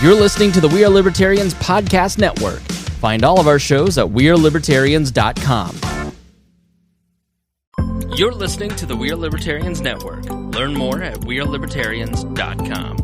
You're listening to the We Are Libertarians Podcast Network. Find all of our shows at wearelibertarians.com. You're listening to the We Are Libertarians Network. Learn more at wearelibertarians.com.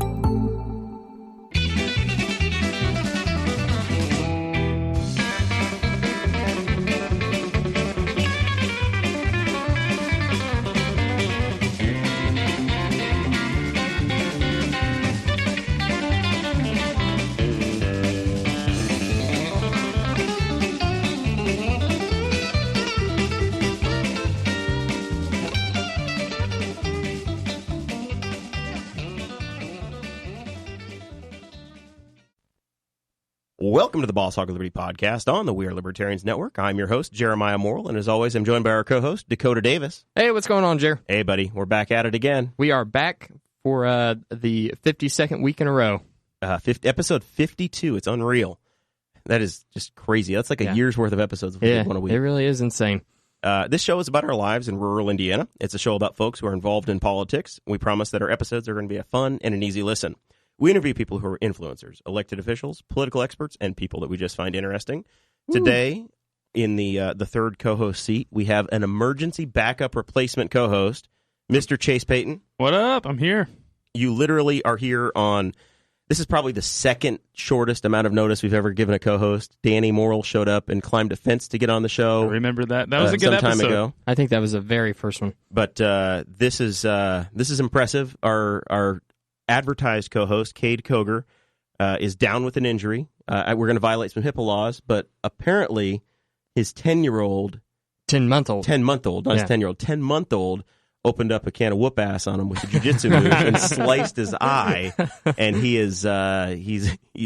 Welcome to the Boss Hog of Liberty podcast on the We Are Libertarians Network. I'm your host, Jeremiah Morrell, and as always, I'm joined by our co-host, Dakota Davis. Hey, what's going on, Jer? Hey, buddy. We're back at it again. We are back for the 52nd week in a row. Episode 52. It's unreal. That is just crazy. That's like a year's worth of episodes. One a week. It really is insane. This show is about our lives in rural Indiana. It's a show about folks who are involved in politics. We promise that our episodes are going to be a fun and an easy listen. We interview people who are influencers, elected officials, political experts, and people that we just find interesting. Ooh. Today, in the third co-host seat, we have an emergency backup replacement co-host, Mr. Chase Peyton. What up? I'm here. You literally are here on... This is probably the second shortest amount of notice we've ever given a co-host. Danny Morrell showed up and climbed a fence to get on the show. I remember that. That was a good some time episode. Ago. I think that was the very first one. But this is impressive. Our advertised co-host, Kade Koger, is down with an injury. We're going to violate some HIPAA laws, but apparently his 10-month-old, not his 10-year-old, 10-month-old opened up a can of whoop ass on him with a jiu-jitsu move and sliced his eye, and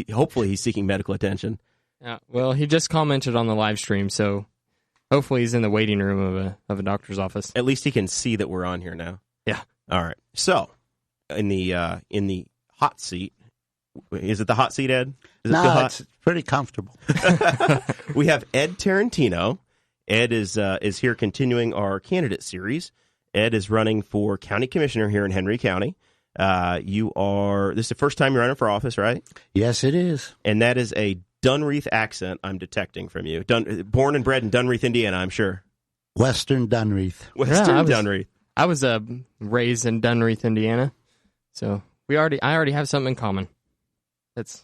hopefully he's seeking medical attention. Yeah, well, he just commented on the live stream, so hopefully he's in the waiting room of a doctor's office. At least he can see that we're on here now. Yeah. All right. So, in the hot seat, is it the hot seat, Ed? No, it's pretty comfortable. We have Ed Tarantino. Ed is here continuing our candidate series. Ed is running for county commissioner here in Henry County. This is the first time you're running for office, right? Yes, it is. And that is a Dunreath accent I'm detecting from you. Born and bred in Dunreath, Indiana, I'm sure. Western Dunreath. Dunreath. I was raised in Dunreath, Indiana, so I already have something in common. That's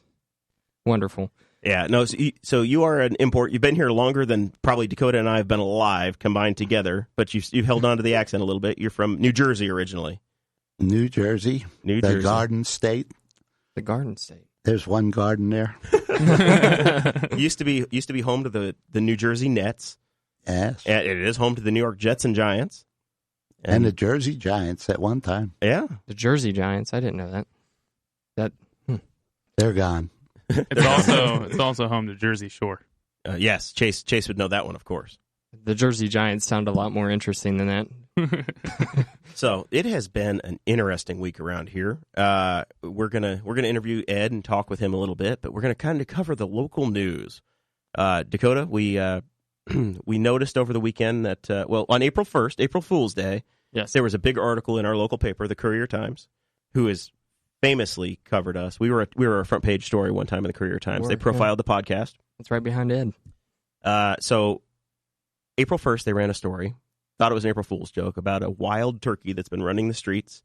wonderful. Yeah, no. So you are an import. You've been here longer than probably Dakota and I have been alive combined together. But you've held on to the accent a little bit. You're from New Jersey originally. New Jersey. The Garden State. The Garden State. There's one garden there. used to be home to the New Jersey Nets. Yes. And it is home to the New York Jets and Giants. And the Jersey Giants at one time. Yeah. The Jersey Giants. I didn't know that. They're gone. It's also home to Jersey Shore. Yes, Chase would know that one, of course. The Jersey Giants sound a lot more interesting than that. So it has been an interesting week around here. We're gonna interview Ed and talk with him a little bit, but we're gonna kind of cover the local news. Dakota, we noticed over the weekend that on April 1st, April Fool's Day, yes, there was a big article in our local paper, the Courier-Times, who is famously covered us. We were a front page story one time in the Courier-Times. They profiled the podcast. It's right behind Ed. So April 1st, they ran a story. Thought it was an April Fool's joke about a wild turkey that's been running the streets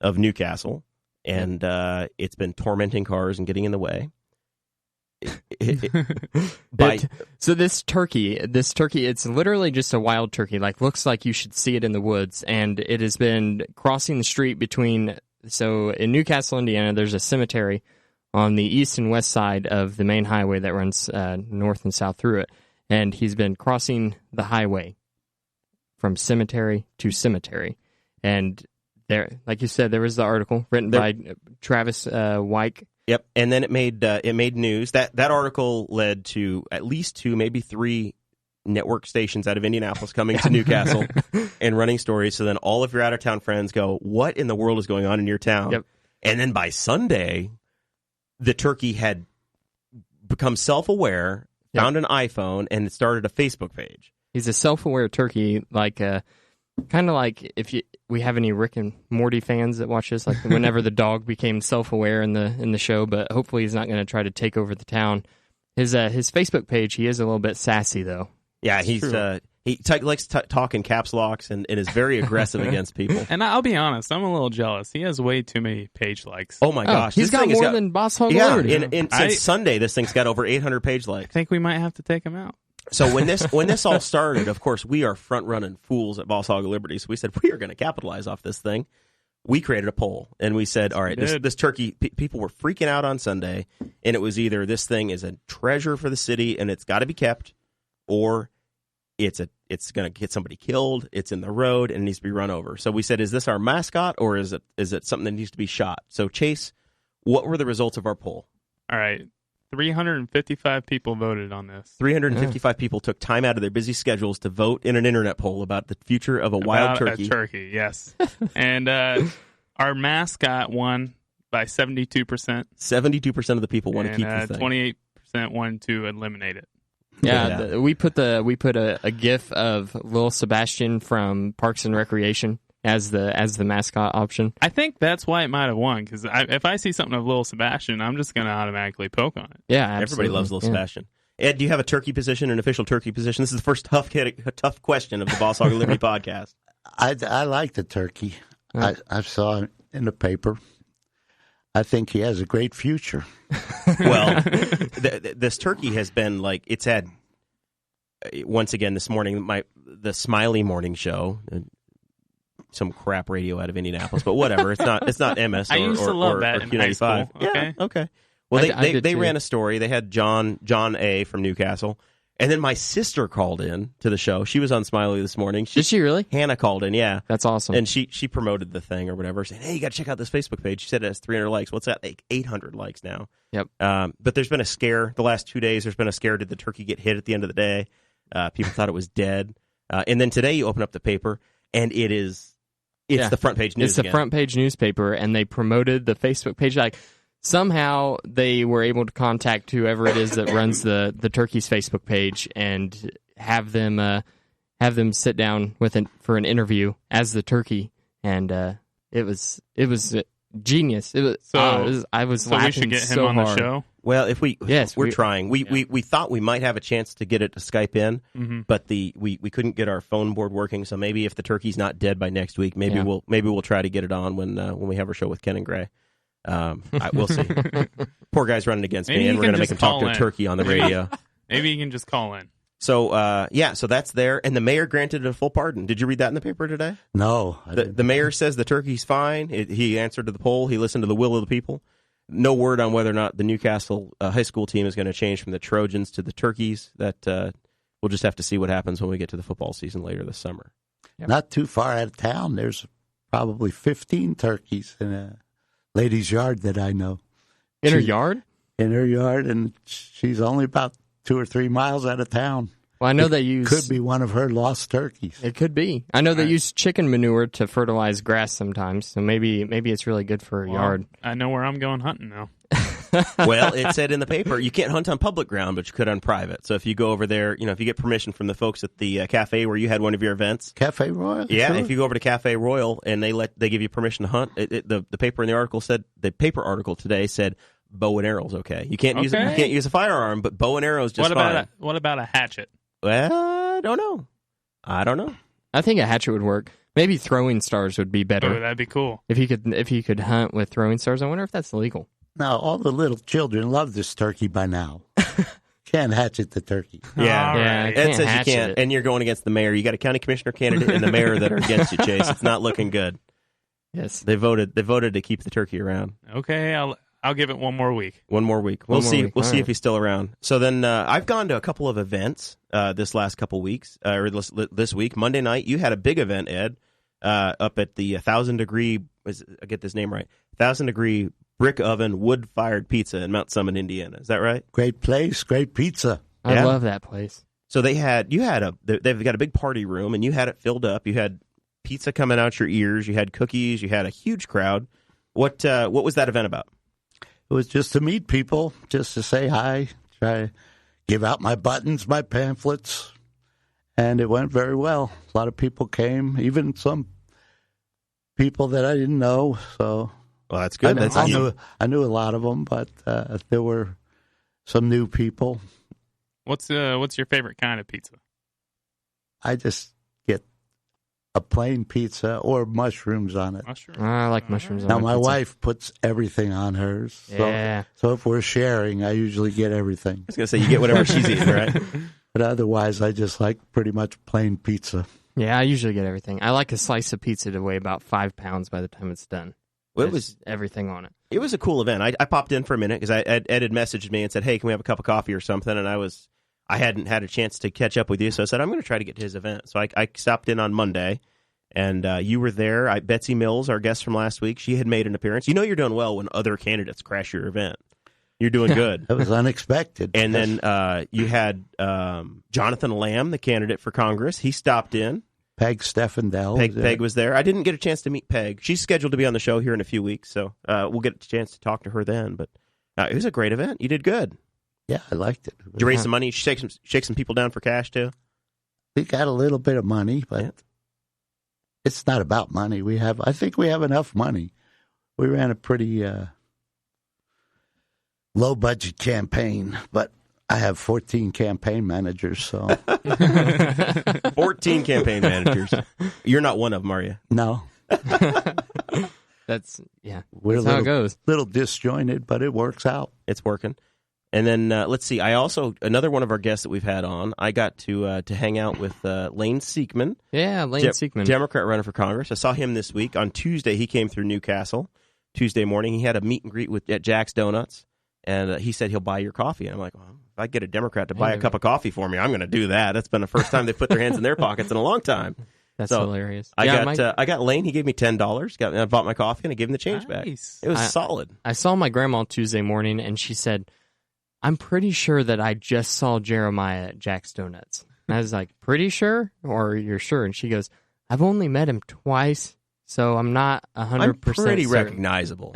of Newcastle, and it's been tormenting cars and getting in the way. So this turkey, it's literally just a wild turkey. Like, looks like you should see it in the woods, and it has been crossing the street between. So in Newcastle, Indiana, there's a cemetery on the east and west side of the main highway that runs north and south through it. And he's been crossing the highway from cemetery to cemetery. And there, like you said, there was the article written by Travis Wyke. Yep, and then it made news. That article led to at least 2, maybe 3 network stations out of Indianapolis coming to Newcastle and running stories. So then all of your out-of-town friends go, what in the world is going on in your town? Yep. And then by Sunday, the turkey had become self-aware, found an iPhone, and started a Facebook page. He's a self-aware turkey, like kind of like if we have any Rick and Morty fans that watch this, like whenever the dog became self-aware in the show, but hopefully he's not going to try to take over the town. His Facebook page, he is a little bit sassy though. Yeah, he likes to talk in caps locks and is very aggressive against people. And I'll be honest, I'm a little jealous. He has way too many page likes. Oh my gosh, he's got more than Boss Hog of Liberty. Since Sunday, this thing's got over 800 page likes. I think we might have to take him out. So when this all started, of course, we are front running fools at Boss Hog of Liberty. So we said we are going to capitalize off this thing. We created a poll and we said, all right, this turkey. People were freaking out on Sunday, and it was either this thing is a treasure for the city and it's got to be kept, or it's going to get somebody killed. It's in the road and it needs to be run over. So we said, is this our mascot or is it something that needs to be shot? So Chase, what were the results of our poll? All right. 355 people voted on this. 355 people took time out of their busy schedules to vote in an internet poll about the future of a wild turkey. A turkey, yes. And our mascot won by 72%. 72% of the people want to keep the thing. 28% wanted to eliminate it. Yeah, we put a GIF of Lil Sebastian from Parks and Recreation as the mascot option. I think that's why it might have won, because if I see something of Lil Sebastian, I'm just going to automatically poke on it. Yeah, absolutely. Everybody loves Lil yeah. Sebastian. Ed, do you have a turkey position, an official turkey position? This is the first tough question of the Boss Hog of Liberty podcast. I like the turkey. I saw it in the paper. I think he has a great future. Well, this turkey has been like, it's had, once again this morning, the Smiley Morning Show, some crap radio out of Indianapolis, but whatever. It's not MS or, I used to love that in high school. Okay. Yeah, okay. Well, they ran a story. They had John A. from Newcastle. And then my sister called in to the show. She was on Smiley this morning. Did she really? Hannah called in, yeah. That's awesome. And she promoted the thing or whatever, saying, hey, you got to check out this Facebook page. She said it has 300 likes. What's that? Like 800 likes now. Yep. But there's been a scare the last 2 days. There's been a scare. Did the turkey get hit at the end of the day? People thought it was dead. And then today you open up the paper, and it's the front page news. It's the front page newspaper, and they promoted the Facebook page. Like, somehow they were able to contact whoever it is that runs the turkey's Facebook page and have them sit down for an interview as the turkey, and it was genius. I was laughing we should get him so on hard. the show. Well, we're trying. We thought we might have a chance to get it to Skype in, but we couldn't get our phone board working. So maybe if the turkey's not dead by next week, maybe we'll try to get it on when we have our show with Ken and Gray. We'll see. Poor guy's running against me, and we're going to make him talk to a turkey on the radio. Maybe you can just call in. So, so that's there. And the mayor granted a full pardon. Did you read that in the paper today? No. The mayor says the turkey's fine. He answered to the poll. He listened to the will of the people. No word on whether or not the Newcastle high school team is going to change from the Trojans to the Turkeys. That we'll just have to see what happens when we get to the football season later this summer. Yep. Not too far out of town, there's probably 15 turkeys in a lady's yard that I know. In her yard? In her yard, and she's only about 2 or 3 miles out of town. Well, I know they use... Could be one of her lost turkeys. It could be. I know they use chicken manure to fertilize grass sometimes, so maybe it's really good for her yard. I know where I'm going hunting now. Well, it said in the paper, you can't hunt on public ground, but you could on private. So if you go over there, if you get permission from the folks at the cafe where you had one of your events. Cafe Royal? Yeah, sure. If you go over to Cafe Royal and they give you permission to hunt, the paper in the article said, the paper article today said, bow and arrow's okay. You can't use a firearm, but bow and arrow's just fine. What about a hatchet? Well, I don't know. I think a hatchet would work. Maybe throwing stars would be better. Oh, that'd be cool. If you could hunt with throwing stars. I wonder if that's legal. Now, all the little children love this turkey by now. Can't hatchet the turkey. Yeah. It says you hatchet can't, it. and you're going against the mayor. You got a county commissioner candidate and the mayor that are against you, Chase. It's not looking good. Yes. They voted to keep the turkey around. Okay, I'll give it one more week. One more week. We'll see. We'll see right. if he's still around. So then, I've gone to a couple of events this last couple weeks, or this week. Monday night, you had a big event, Ed, up at the 1,000 degree. I get this name right? 1,000 degree brick oven wood fired pizza in Mount Summit, Indiana. Is that right? Great place, great pizza. I love that place. So they've got a big party room, and you had it filled up. You had pizza coming out your ears. You had cookies. You had a huge crowd. What was that event about? It was just to meet people, just to say hi, try to give out my buttons, my pamphlets, and it went very well. A lot of people came, even some people that I didn't know. So Well, that's good. That's awesome. I knew a lot of them, but there were some new people. What's your favorite kind of pizza? I just get a plain pizza or mushrooms on it. Mushroom. I like mushrooms on Now, my my pizza. wife puts everything on hers. Yeah. So if we're sharing, I usually get everything. I was going to say, you get whatever she's eating, right? But otherwise, I just like pretty much plain pizza. Yeah, I usually get everything. I like a slice of pizza to weigh about 5 pounds by the time it's done. Well, Just everything on it. It was a cool event. I popped in for a minute because Ed had messaged me and said, "Hey, can we have a cup of coffee or something?" And I hadn't had a chance to catch up with you, so I said I'm going to try to get to his event. So I stopped in on Monday, and you were there. Betsy Mills, our guest from last week, she had made an appearance. You know you're doing well when other candidates crash your event. You're doing good. It was unexpected. And then you had Jonathan Lamb, the candidate for Congress. He stopped in. Peg Steffendell. Peg was there. I didn't get a chance to meet Peg. She's scheduled to be on the show here in a few weeks, so we'll get a chance to talk to her then. But it was a great event. You did good. Yeah, I liked it. Did you raise some money? Shake some people down for cash, too? We got a little bit of money, but it's not about money. I think we have enough money. We ran a pretty low-budget campaign, but I have 14 campaign managers, so. 14 campaign managers. You're not one of them, are you? No. That's We're how it goes. Little disjointed, but it works out. It's working. And then, let's see, another one of our guests that we've had on, I got to hang out with Lane Siekman. Yeah, Lane Siekman. Democrat running for Congress. I saw him this week. On Tuesday, he came through Newcastle. Tuesday morning, he had a meet and greet at Jack's Donuts. And he said he'll buy your coffee. And I'm like, well, if I get a Democrat to buy a cup of coffee for me, I'm going to do that. That's been the first time they've put their hands in their pockets in a long time. That's hilarious. I got Lane. He gave me $10. I bought my coffee and I gave him the change back. It was solid. I saw my grandma Tuesday morning, and she said, "I'm pretty sure that I just saw Jeremiah at Jack's Donuts." And I was like, "Pretty sure, or you're sure?" And she goes, "I've only met him twice, so I'm not 100%. I'm pretty certain. recognizable."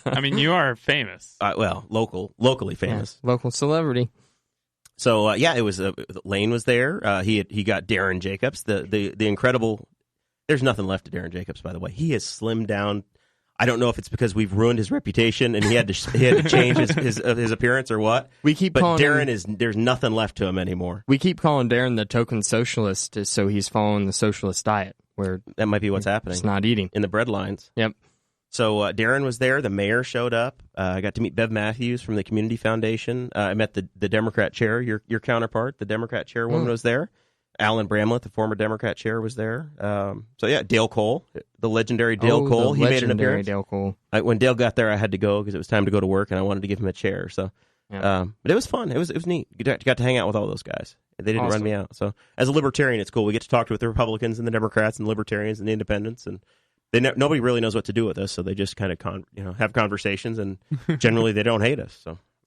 I mean, you are famous. Locally famous, local celebrity. So it was Lane was there. He got Darren Jacobs, the incredible. There's nothing left of Darren Jacobs, by the way. He has slimmed down. I don't know if it's because we've ruined his reputation and he had to change his appearance or what. But Darren there's nothing left to him anymore. We keep calling Darren the token socialist, so he's following the socialist diet, where that might be what's happening. He's not eating in the bread lines. Yep. So Darren was there. The mayor showed up. I got to meet Bev Matthews from the Community Foundation. I met the Democrat chair, your counterpart. The Democrat chairwoman was there. Alan Bramlett, the former Democrat chair, was there. Dale Cole, the legendary Dale Cole. He made an appearance. Dale Cole. When Dale got there, I had to go because it was time to go to work, and I wanted to give him a chair. So, but it was fun. It was neat. You got to hang out with all those guys. They didn't run me out. So, as a libertarian, it's cool. We get to talk with the Republicans and the Democrats and the Libertarians and the Independents, and nobody really knows what to do with us. So they just kind of have conversations, and generally they don't hate us.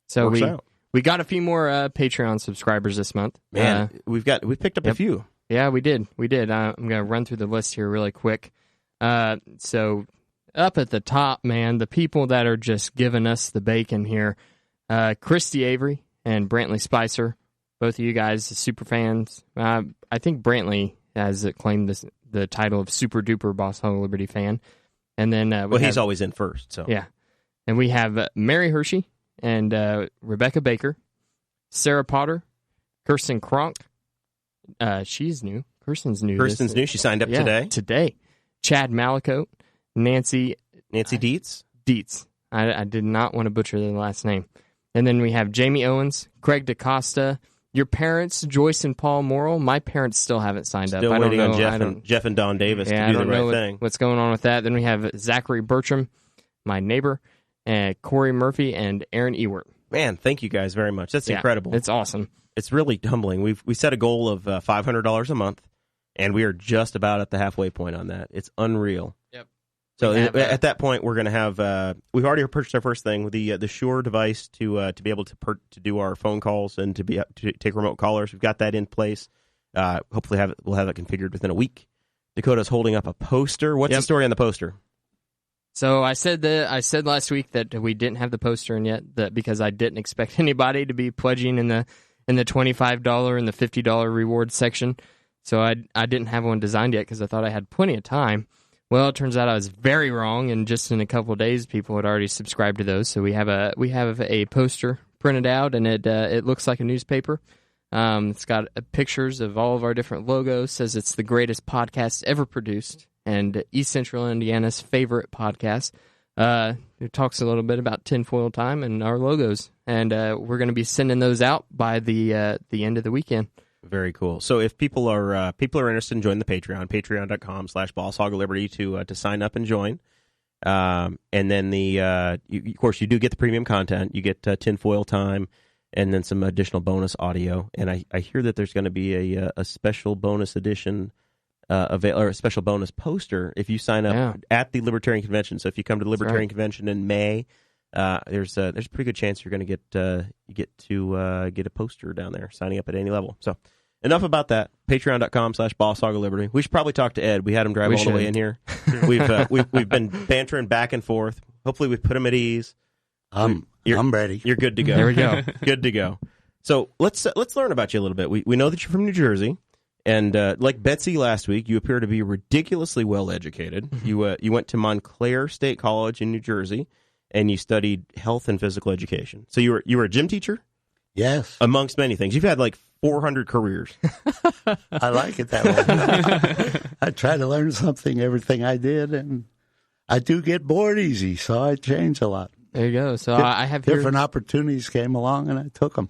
So works out. We got a few more Patreon subscriers this month. Man, we picked up a few. Yeah, we did. I'm going to run through the list here really quick. So up at the top, man, the people that are just giving us the bacon here, Christy Avery and Brantley Spicer, both of you guys are super fans. I think Brantley has claimed the title of super duper Boss Hog of Liberty fan. And then he's always in first. So yeah, and we have Mary Hershey and Rebecca Baker, Sarah Potter, Kirsten Kronk. She's new. Kirsten's new. She signed up today. Chad Malicote, Nancy Dietz. Dietz. I did not want to butcher the last name. And then we have Jamie Owens, Craig DaCosta, your parents, Joyce and Paul Morrell. My parents still haven't signed up. I don't know. On Jeff and Don Davis to do the right thing. What's going on with that? Then we have Zachary Bertram, my neighbor, and Corey Murphy and Aaron Ewert. Man, thank you guys very much. That's incredible. It's awesome. It's really humbling. We set a goal of $500 a month, and we are just about at the halfway point on that. It's unreal. Yep. So at that point, we're going to have. We've already purchased our first thing with the Shure device to be able to do our phone calls and to take remote callers. We've got that in place. Hopefully, we'll have it configured within a week. Dakota's holding up a poster. What's the story on the poster? So I said last week that we didn't have the poster in yet, because I didn't expect anybody to be pledging in the $25 and the $50 reward section. So I didn't have one designed yet because I thought I had plenty of time. Well, it turns out I was very wrong, and just in a couple of days, people had already subscribed to those. So we have a poster printed out, and it looks like a newspaper. It's got pictures of all of our different logos. Says it's the greatest podcast ever produced, and East Central Indiana's favorite podcast. It talks a little bit about tinfoil time and our logos, and we're going to be sending those out by the end of the weekend. Very cool. So if people are interested in joining the Patreon, patreon.com/Boss Hog of Liberty to sign up and join. And then of course, you do get the premium content. You get tinfoil time, and then some additional bonus audio. And I hear that there's going to be a special bonus edition, or a special bonus poster if you sign up at the Libertarian Convention. So if you come to the Libertarian Convention in May, there's a pretty good chance you're going to get a poster down there signing up at any level. So enough about that. Patreon.com/Boss Hog of Liberty. We should probably talk to Ed. We had him drive all the way in here. We've been bantering back and forth. Hopefully we put him at ease. I'm ready. You're good to go. There we go. Good to go. So let's learn about you a little bit. We know that you're from New Jersey, and like Betsy last week, you appear to be ridiculously well educated. You went to Montclair State College in New Jersey, and you studied health and physical education. So you were a gym teacher? Yes. Amongst many things. You've had like 400 careers. I like it that way. I try to learn something, everything I did, and I do get bored easy, so I change a lot. There you go. So I have different opportunities came along, and I took them.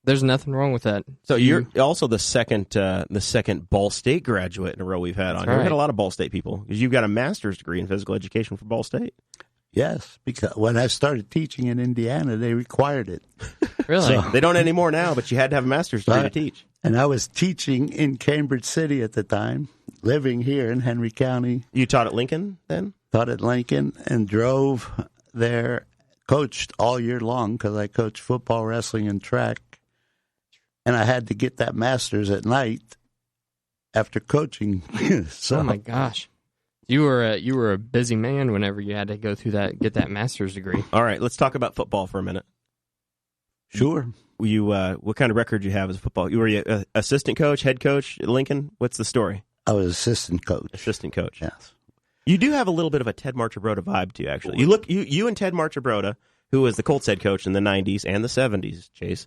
There's nothing wrong with that. So you're also the second Ball State graduate in a row we've had on. We've had a lot of Ball State people, because you've got a master's degree in physical education from Ball State. Yes, because when I started teaching in Indiana, they required it. Really? So, they don't anymore now, but you had to have a master's degree to teach. And I was teaching in Cambridge City at the time, living here in Henry County. You taught at Lincoln then? Taught at Lincoln and drove there, coached all year long because I coached football, wrestling, and track. And I had to get that master's at night after coaching. Oh, my gosh. You were a busy man whenever you had to go through get that master's degree. All right, let's talk about football for a minute. Sure. You what kind of record you have as a football? You were assistant coach, head coach at Lincoln? What's the story? I was assistant coach. Assistant coach. Yes. You do have a little bit of a Ted Marchibroda vibe to you, actually. You and Ted Marchibroda, who was the Colts head coach in the 90s and the 70s, Chase,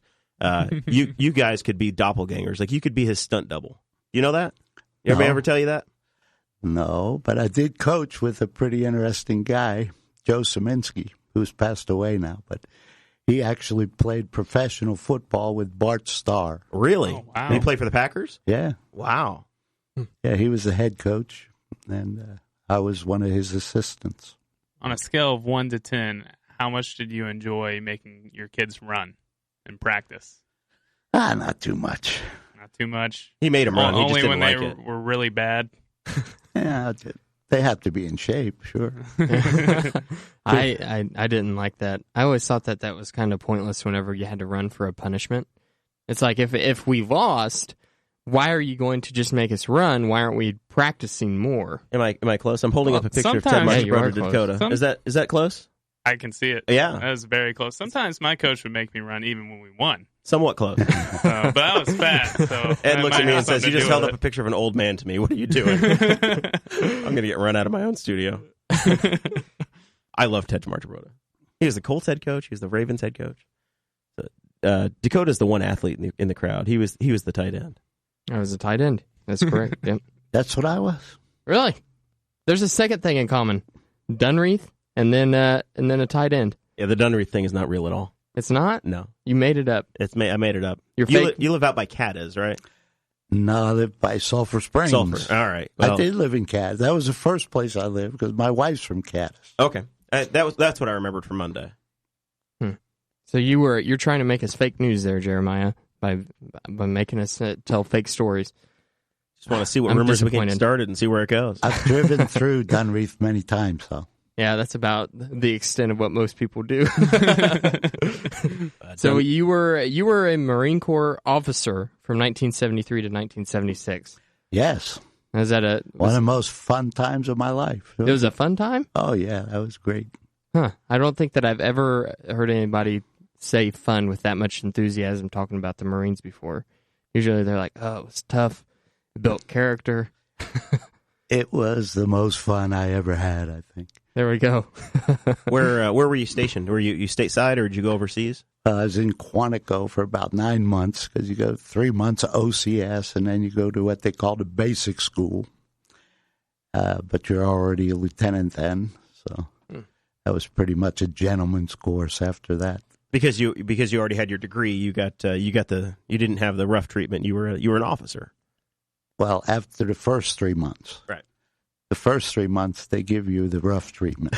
you guys could be doppelgangers. Like, you could be his stunt double. You know that? Everybody ever tell you that? No, but I did coach with a pretty interesting guy, Joe Szymanski, who's passed away now. But he actually played professional football with Bart Starr. Really? Oh, wow. Did he play for the Packers? Yeah. Wow. Yeah, he was the head coach, and I was one of his assistants. On a scale of 1 to 10, how much did you enjoy making your kids run in practice? Not too much. Not too much. He made them run. He just Only didn't when like they it. were really bad. Yeah, they have to be in shape, sure. I didn't like that. I always thought that was kind of pointless whenever you had to run for a punishment. It's like, if we lost, why are you going to just make us run? Why aren't we practicing more? Am I close? I'm holding up a picture of Ted sometimes- Yeah, you are Marchibroda close. Dakota. Is that close? I can see it. Yeah. That was very close. Sometimes my coach would make me run even when we won. Somewhat close. But I was fat, so Ed that looks might at me have and says, something "You to just do held with up a picture of an old man to me. What are you doing?" I'm going to get run out of my own studio. I love Ted Marchibroda. He was the Colts head coach. He was the Ravens head coach. Dakota's the one athlete in the crowd. He was the tight end. I was a tight end. That's correct. Yep. That's what I was. Really? There's a second thing in common: Dunreath, and then a tight end. Yeah, the Dunreath thing is not real at all. It's not? No, You made it up. I made it up. You're fake. You live out by Kade, right? No, I lived by Sulphur Springs. Sulphur. All right. Well, I did live in Caddis. That was the first place I lived because my wife's from Caddis. okay. That's what I remembered from Monday. So you're trying to make us fake news there, Jeremiah, by making us tell fake stories. Just want to see what I'm rumors we can disappointed. get started and see where it goes. I've driven through Dunreath many times, though. Yeah, that's about the extent of what most people do. So you were a Marine Corps officer from 1973 to 1976. Yes. Was that One of the most fun times of my life. It was a fun time? Oh, yeah, that was great. Huh. I don't think that I've ever heard anybody say fun with that much enthusiasm talking about the Marines before. Usually they're like, oh, it was tough. It built character. It was the most fun I ever had, I think. There we go. Where were you stationed? Were you stateside, or did you go overseas? I was in Quantico for about 9 months, because you go 3 months of OCS, and then you go to what they call the basic school. But you're already a lieutenant then, so that was pretty much a gentleman's course after that. Because you already had your degree, you didn't have the rough treatment. You were an officer. Well, after the first 3 months. Right. The first 3 months, they give you the rough treatment.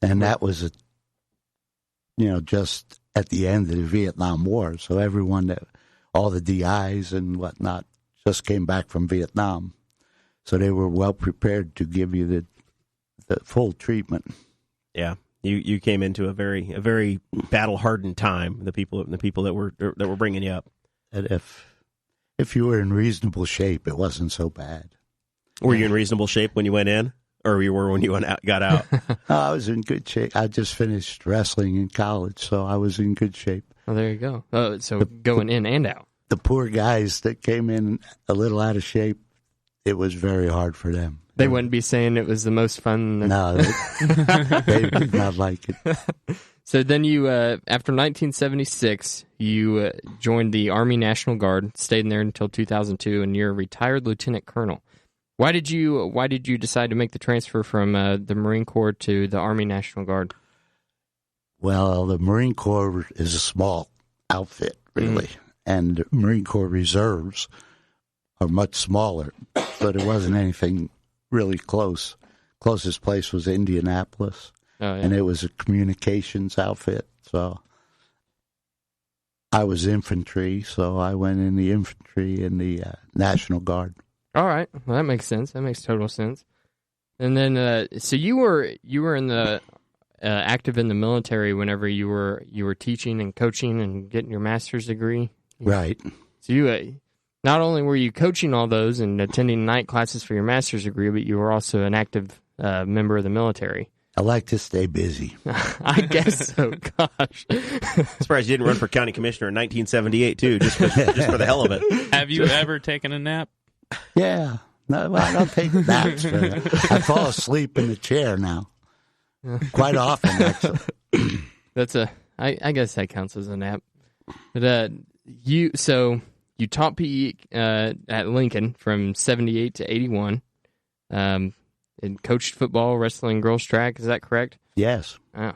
And that was, just at the end of the Vietnam War. So all the DIs and whatnot just came back from Vietnam. So they were well prepared to give you the full treatment. Yeah. You came into a very battle-hardened time, the people that were bringing you up. And if you were in reasonable shape, it wasn't so bad. Were you in reasonable shape when you went in, or you were when you got out? I was in good shape. I just finished wrestling in college, so I was in good shape. Well, there you go. Going in and out. The poor guys that came in a little out of shape, it was very hard for them. They wouldn't be saying it was the most fun. No, they did not like it. So then you, after 1976, you joined the Army National Guard, stayed in there until 2002, and you're a retired lieutenant colonel. Why did you decide to make the transfer from the Marine Corps to the Army National Guard? Well, the Marine Corps is a small outfit, really, and the Marine Corps reserves are much smaller, so there wasn't anything really close. Closest place was Indianapolis. Oh, yeah. And it was a communications outfit. So I was infantry, so I went in the infantry in the National Guard. All right, well, that makes sense. That makes total sense. And then, so you were in the active in the military whenever you were teaching and coaching and getting your master's degree, Right. So you not only were you coaching all those and attending night classes for your master's degree, but you were also an active member of the military. I like to stay busy. I guess so. Gosh. Surprised you didn't run for county commissioner in 1978 too, just for the hell of it. Have you ever taken a nap? Yeah. No, well, I don't take naps. But I fall asleep in the chair now. Quite often, actually. I guess that counts as a nap. But you taught PE at Lincoln from 78 to 81. And coached football, wrestling, girls track. Is that correct? Yes. Oh.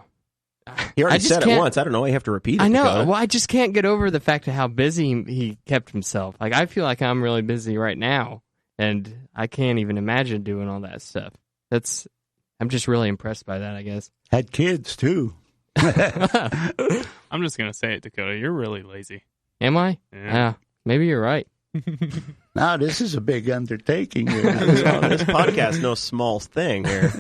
He already said it once. I don't know. I have to repeat it. I know. Dakota. Well, I just can't get over the fact of how busy he kept himself. Like, I feel like I'm really busy right now, and I can't even imagine doing all that stuff. I'm just really impressed by that, I guess. Had kids, too. I'm just going to say it, Dakota. You're really lazy. Am I? Yeah. Maybe you're right. No, this is a big undertaking here. This podcast, no small thing here.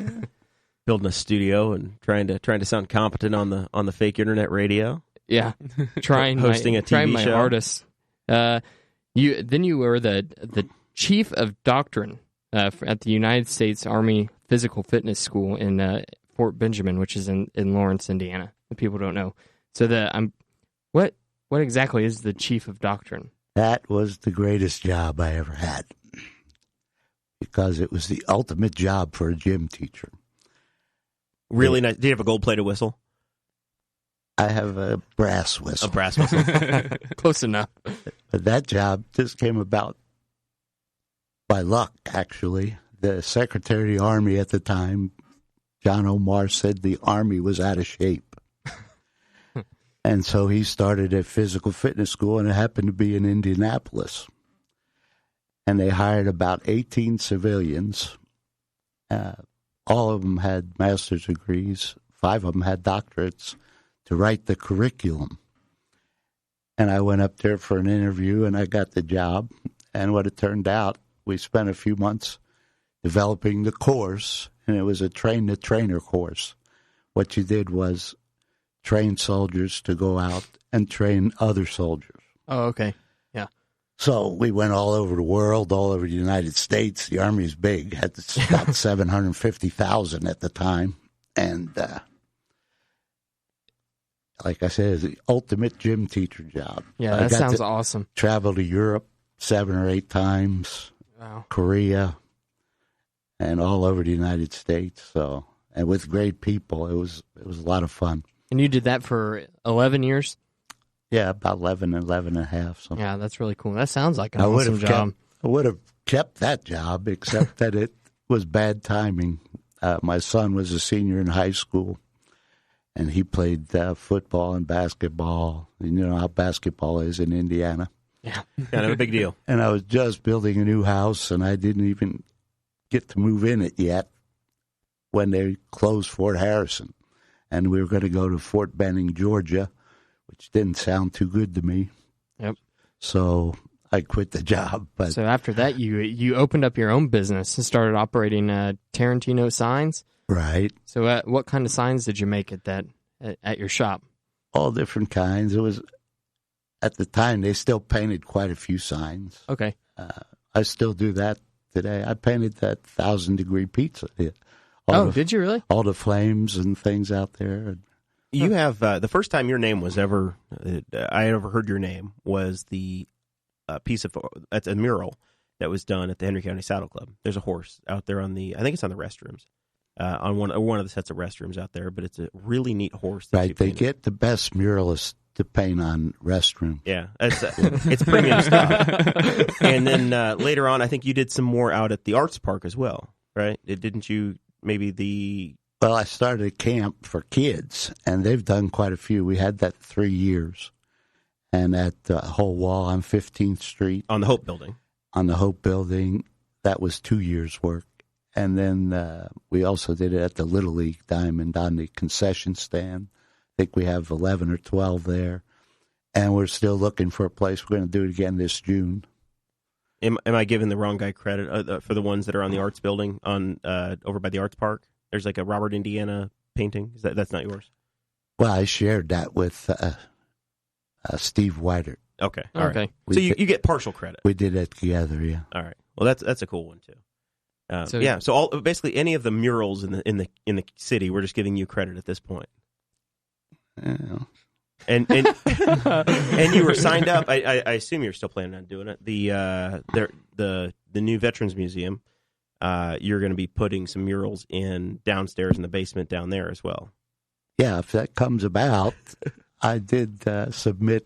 Building a studio and trying to sound competent on the fake internet radio. Yeah, hosting a TV my show. Hardest. You were the chief of doctrine at the United States Army Physical Fitness School in Fort Benjamin, which is in Lawrence, Indiana. The people don't know. So what exactly is the chief of doctrine? That was the greatest job I ever had, because it was the ultimate job for a gym teacher. Really nice. Do you have a gold-plated whistle? I have a brass whistle. A brass whistle. Close enough. But that job just came about by luck, actually. The Secretary of the Army at the time, John Omar, said the Army was out of shape. And so he started a physical fitness school, and it happened to be in Indianapolis. And they hired about 18 civilians. All of them had master's degrees. 5 of them had doctorates to write the curriculum. And I went up there for an interview, and I got the job. And what it turned out, we spent a few months developing the course, and it was a train-the-trainer course. What you did was train soldiers to go out and train other soldiers. Oh, okay. Yeah. So we went all over the world, all over the United States. The Army's big, had about 750,000 at the time. And like I said, it's the ultimate gym teacher job. Yeah, that sounds awesome. Travel to Europe 7 or 8 times. Wow. Korea, and all over the United States. So, and with great people, it was a lot of fun. And you did that for 11 years? Yeah, about 11 and a half. So. Yeah, that's really cool. That sounds like an awesome job. I would have kept that job, except that it was bad timing. My son was a senior in high school, and he played football and basketball. And you know how basketball is in Indiana. Yeah. Kind of a big deal. And I was just building a new house, and I didn't even get to move in it yet when they closed Fort Harrison. And we were going to go to Fort Benning, Georgia, which didn't sound too good to me. Yep. So I quit the job. But so after that, you opened up your own business and started operating Tarantino signs. Right. So what kind of signs did you make at your shop? All different kinds. It was at the time they still painted quite a few signs. Okay. I still do that today. I painted that 1,000-degree pizza. Did you really? All the flames and things out there. You have the first time your name was ever I ever heard your name was the piece of that's a mural that was done at the Henry County Saddle Club. There's a horse out there I think it's on the restrooms, on one of the sets of restrooms out there. But it's a really neat horse. Right, they get the best muralists to paint on restroom. Yeah, it's premium stuff. And then later on, I think you did some more out at the Arts Park as well, right? Didn't you? Maybe Well, I started a camp for kids, and they've done quite a few. We had that 3 years. And at the whole wall on 15th Street. On the Hope Building. On the Hope Building, that was 2 years' work. And then we also did it at the Little League Diamond on the concession stand. I think we have 11 or 12 there. And we're still looking for a place. We're going to do it again this June. Am I giving the wrong guy credit for the ones that are on the Arts Building on over by the Arts Park? There's like a Robert Indiana painting. That's not yours? Well, I shared that with Steve Whiter. Okay. All right. So you get partial credit. We did it together, yeah. All right. Well, that's a cool one too. So basically any of the murals in the city, we're just giving you credit at this point. Yeah. And and you were signed up. I assume you're still planning on doing it. The new Veterans Museum. You're going to be putting some murals in downstairs in the basement down there as well. Yeah, if that comes about, I did submit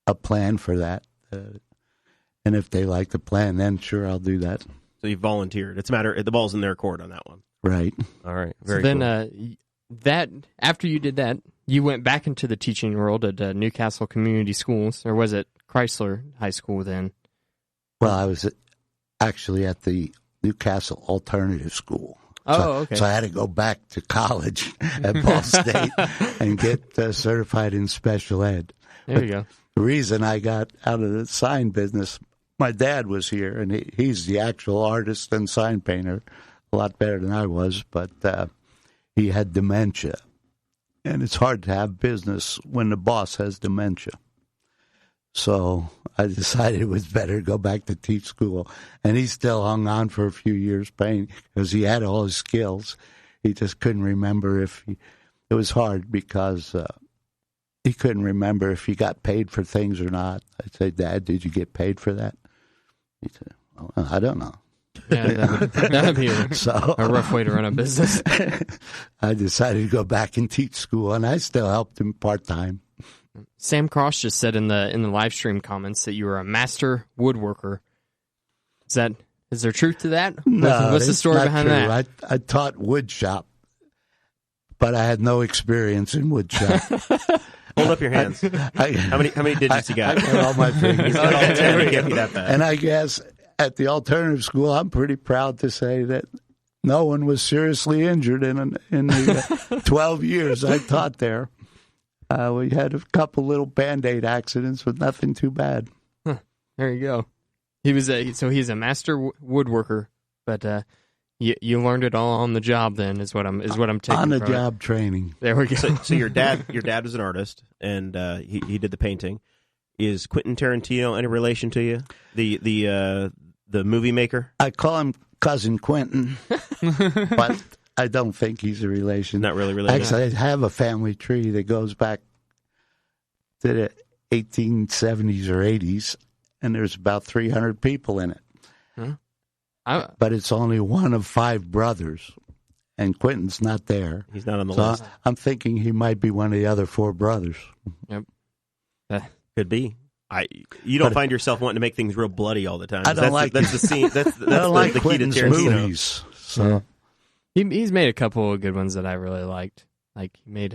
a plan for that, and if they like the plan, then sure I'll do that. So you volunteered. It's a matter. The ball's in their court on that one. Right. All right. Very so then, cool. That after you did that, you went back into the teaching world at Newcastle Community Schools, or was it Chrysler High School then? Well, I was actually at the Newcastle Alternative School. Okay. So I had to go back to college at Ball State and get certified in special ed. There you go. The reason I got out of the sign business, my dad was here, and he's the actual artist and sign painter, a lot better than I was, but he had dementia. And it's hard to have business when the boss has dementia. So I decided it was better to go back to teach school. And he still hung on for a few years painting because he had all his skills. He just couldn't remember it was hard because he couldn't remember if he got paid for things or not. I'd say, Dad, did you get paid for that? He said, well, I don't know. Yeah, that'd be a rough way to run a business. I decided to go back and teach school, and I still helped him part-time. Sam Cross just said in the live stream comments that you were a master woodworker. Is there truth to that? No, what's the story behind true. that? I taught wood shop, but I had no experience in wood shop. Hold up your hands. How many digits you got? I got all my fingers. He's got all 10. It can't be that bad. And I guess at the alternative school, I'm pretty proud to say that no one was seriously injured in the 12 years I taught there. We had a couple little Band-Aid accidents, but nothing too bad. Huh. There you go. He's a master woodworker, but you learned it all on the job. Then is what I'm taking on the from job training. There we go. So your dad was an artist, and he did the painting. Is Quentin Tarantino any relation to you? The movie maker? I call him Cousin Quentin, but I don't think he's a relation. Not really related. Actually, I have a family tree that goes back to the 1870s or 80s, and there's about 300 people in it. but it's only one of 5 brothers, and Quentin's not there. He's not on the So list. I'm thinking he might be one of the other 4 brothers. Yep. Could be. You don't find yourself wanting to make things real bloody all the time. I don't like that's the scene. That's I don't like the key to Quentin's Tarantino. movies. So He's made a couple of good ones that I really liked. Like he made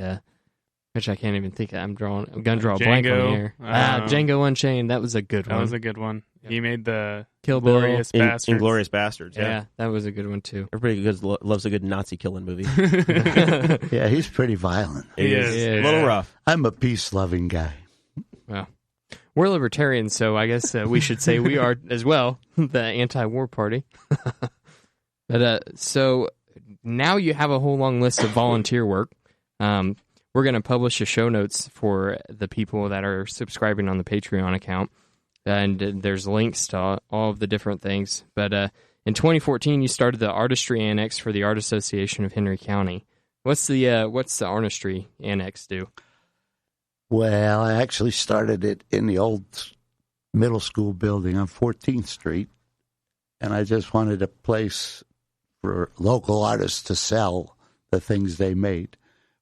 which I can't even think of. I'm gonna draw a blank on here. Django Unchained. That was a good one. That was a good one. Yep. He made the Kill Bill. Glorious Bastards. Inglorious Bastards. Yeah, that was a good one too. Everybody loves a good Nazi killing movie. yeah, he's pretty violent. He is. A little rough. I'm a peace-loving guy. Well, we're libertarians, so I guess we should say we are as well, the anti-war party. But so now you have a whole long list of volunteer work. We're going to publish the show notes for the people that are subscribing on the Patreon account, and there's links to all of the different things. But in 2014, you started the Artistry Annex for the Art Association of Henry County. What's the Artistry Annex do? Well, I actually started it in the old middle school building on 14th Street, and I just wanted a place for local artists to sell the things they made.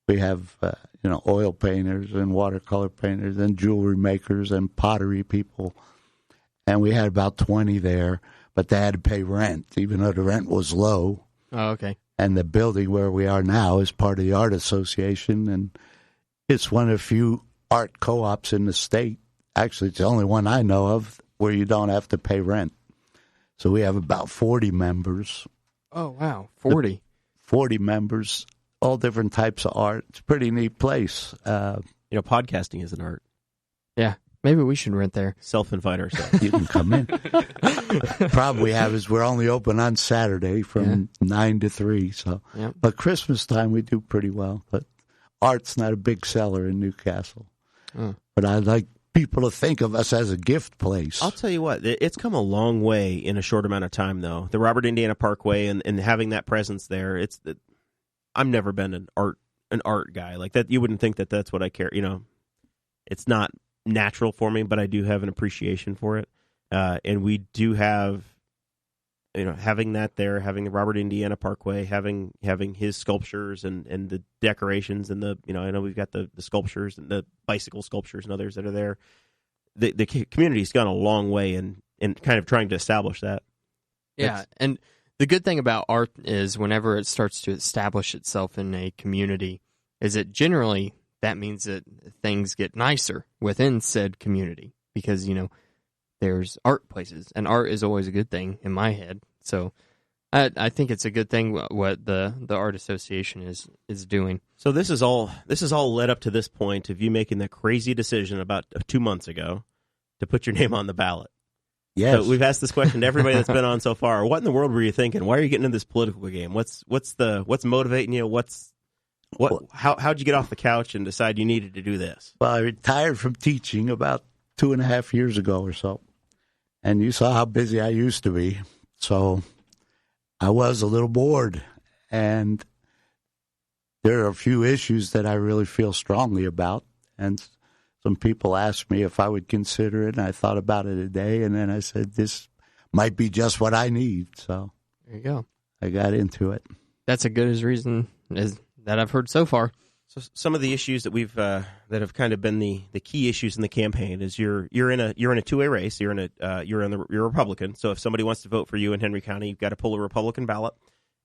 We have, oil painters and watercolor painters and jewelry makers and pottery people, and we had about 20 there, but they had to pay rent, even though the rent was low. Oh, okay. And the building where we are now is part of the Art Association, and it's one of the few art co-ops in the state. Actually, it's the only one I know of where you don't have to pay rent. So we have about 40 members. Oh, wow, 40. 40 members, all different types of art. It's a pretty neat place. Podcasting is an art. Yeah, maybe we should rent there. Self-invite ourselves. You can come in. The problem we have is we're only open on Saturday from 9 to 3. So, Yep. But Christmas time we do pretty well. But art's not a big seller in Newcastle. But I'd like people to think of us as a gift place. I'll tell you what, it's come a long way in a short amount of time, though. The Robert Indiana Parkway and having that presence there, I've never been an art guy like that. You wouldn't think that that's what I care. It's not natural for me, but I do have an appreciation for it. And we do have, having that there, having the Robert Indiana Parkway, having his sculptures and the decorations and I know we've got the sculptures and the bicycle sculptures and others that are there. The community's gone a long way in kind of trying to establish that. Yeah, and the good thing about art is whenever it starts to establish itself in a community, is it generally that means that things get nicer within said community because, there's art places, and art is always a good thing in my head. So I think it's a good thing what the Art Association is doing. So this is all led up to this point of you making the crazy decision about 2 months ago to put your name on the ballot. Yes. So we've asked this question to everybody that's been on so far. What in the world were you thinking? Why are you getting into this political game? What's motivating you? How'd you get off the couch and decide you needed to do this? Well, I retired from teaching about 2.5 years ago or so. And you saw how busy I used to be. So I was a little bored. And there are a few issues that I really feel strongly about. And some people asked me if I would consider it. And I thought about it a day. And then I said, this might be just what I need. So There you go. I got into it. That's a good as reason as that I've heard so far. So some of the issues that we've that have kind of been the key issues in the campaign is you're in a two-way race. You're a Republican. So if somebody wants to vote for you in Henry County, you've got to pull a Republican ballot,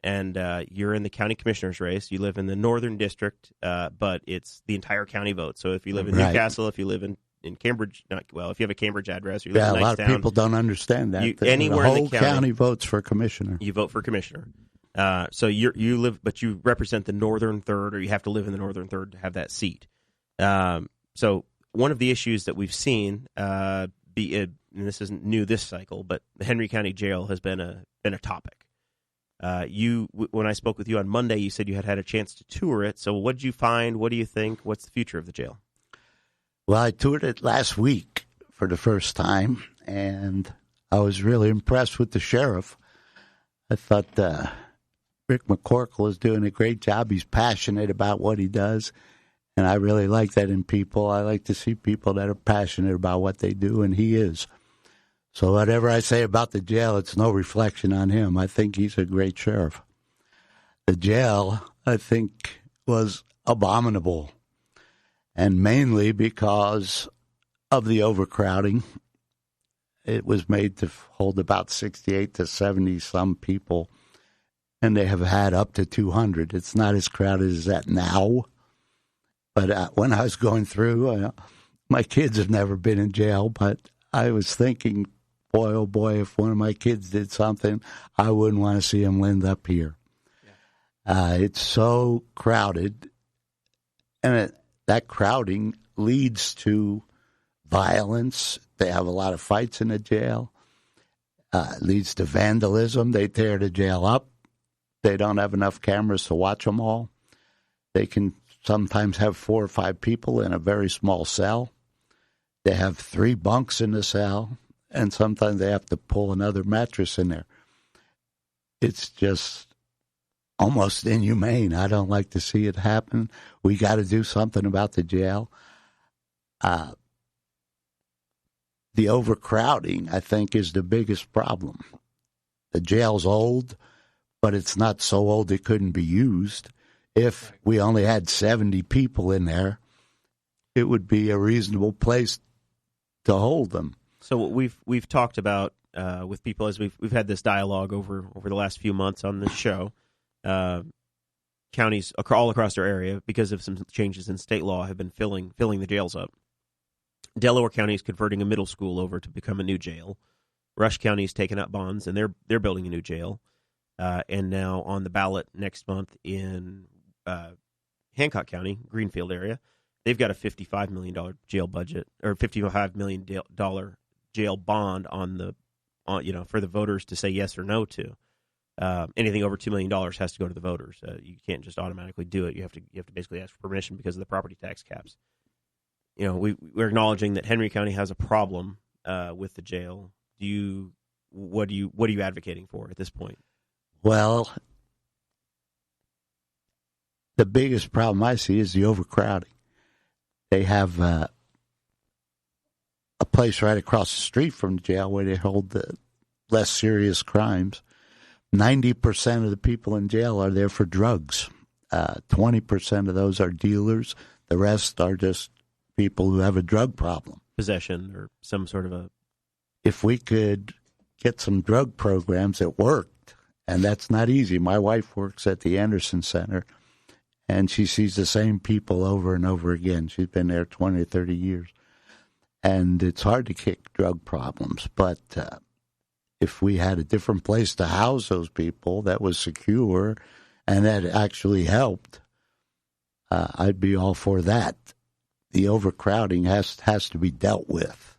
and you're in the county commissioner's race. You live in the northern district, but it's the entire county vote. So if you live in Newcastle, if you live in Cambridge, if you have a Cambridge address, you live in a lot of people don't understand that. Anywhere the whole in the county votes for commissioner. You vote for commissioner. So you live, but you represent the northern third, or you have to live in the northern third to have that seat. So one of the issues that we've seen, and this isn't new this cycle, but the Henry County Jail has been a topic. When I spoke with you on Monday, you said you had a chance to tour it. So what did you find? What do you think? What's the future of the jail? Well, I toured it last week for the first time, and I was really impressed with the sheriff. I thought Rick McCorkle is doing a great job. He's passionate about what he does, and I really like that in people. I like to see people that are passionate about what they do, and he is. So whatever I say about the jail, it's no reflection on him. I think he's a great sheriff. The jail, I think, was abominable, and mainly because of the overcrowding. It was made to hold about 68 to 70 some people, and they have had up to 200. It's not as crowded as that now. But when I was going through, my kids have never been in jail, but I was thinking, boy, oh boy, if one of my kids did something, I wouldn't want to see him end up here. Yeah. It's so crowded, and that crowding leads to violence. They have a lot of fights in the jail. It leads to vandalism. They tear the jail up. They don't have enough cameras to watch them all. They can sometimes have 4 or 5 people in a very small cell. They have 3 bunks in the cell, and sometimes they have to pull another mattress in there. It's just almost inhumane. I don't like to see it happen. We got to do something about the jail. The overcrowding, I think, is the biggest problem. The jail's old, but it's not so old it couldn't be used. If we only had 70 people in there, it would be a reasonable place to hold them. So we've talked about with people as we've had this dialogue over the last few months on this show. Counties all across our area, because of some changes in state law, have been filling the jails up. Delaware County is converting a middle school over to become a new jail. Rush County is taking up bonds, and they're building a new jail. And now on the ballot next month in Hancock County, Greenfield area, they've got a $55 million jail budget, or $55 million jail bond for the voters to say yes or no to. Anything over $2 million has to go to the voters. You can't just automatically do it. You have to basically ask for permission because of the property tax caps. We're acknowledging that Henry County has a problem with the jail. What are you advocating for at this point? Well, the biggest problem I see is the overcrowding. They have a place right across the street from the jail where they hold the less serious crimes. 90% of the people in jail are there for drugs. 20% of those are dealers. The rest are just people who have a drug problem. Possession or some sort of a... If we could get some drug programs that worked, and that's not easy. My wife works at the Anderson Center, and she sees the same people over and over again. She's been there 20 or 30 years. And it's hard to kick drug problems, but if we had a different place to house those people that was secure and that actually helped, I'd be all for that. The overcrowding has to be dealt with.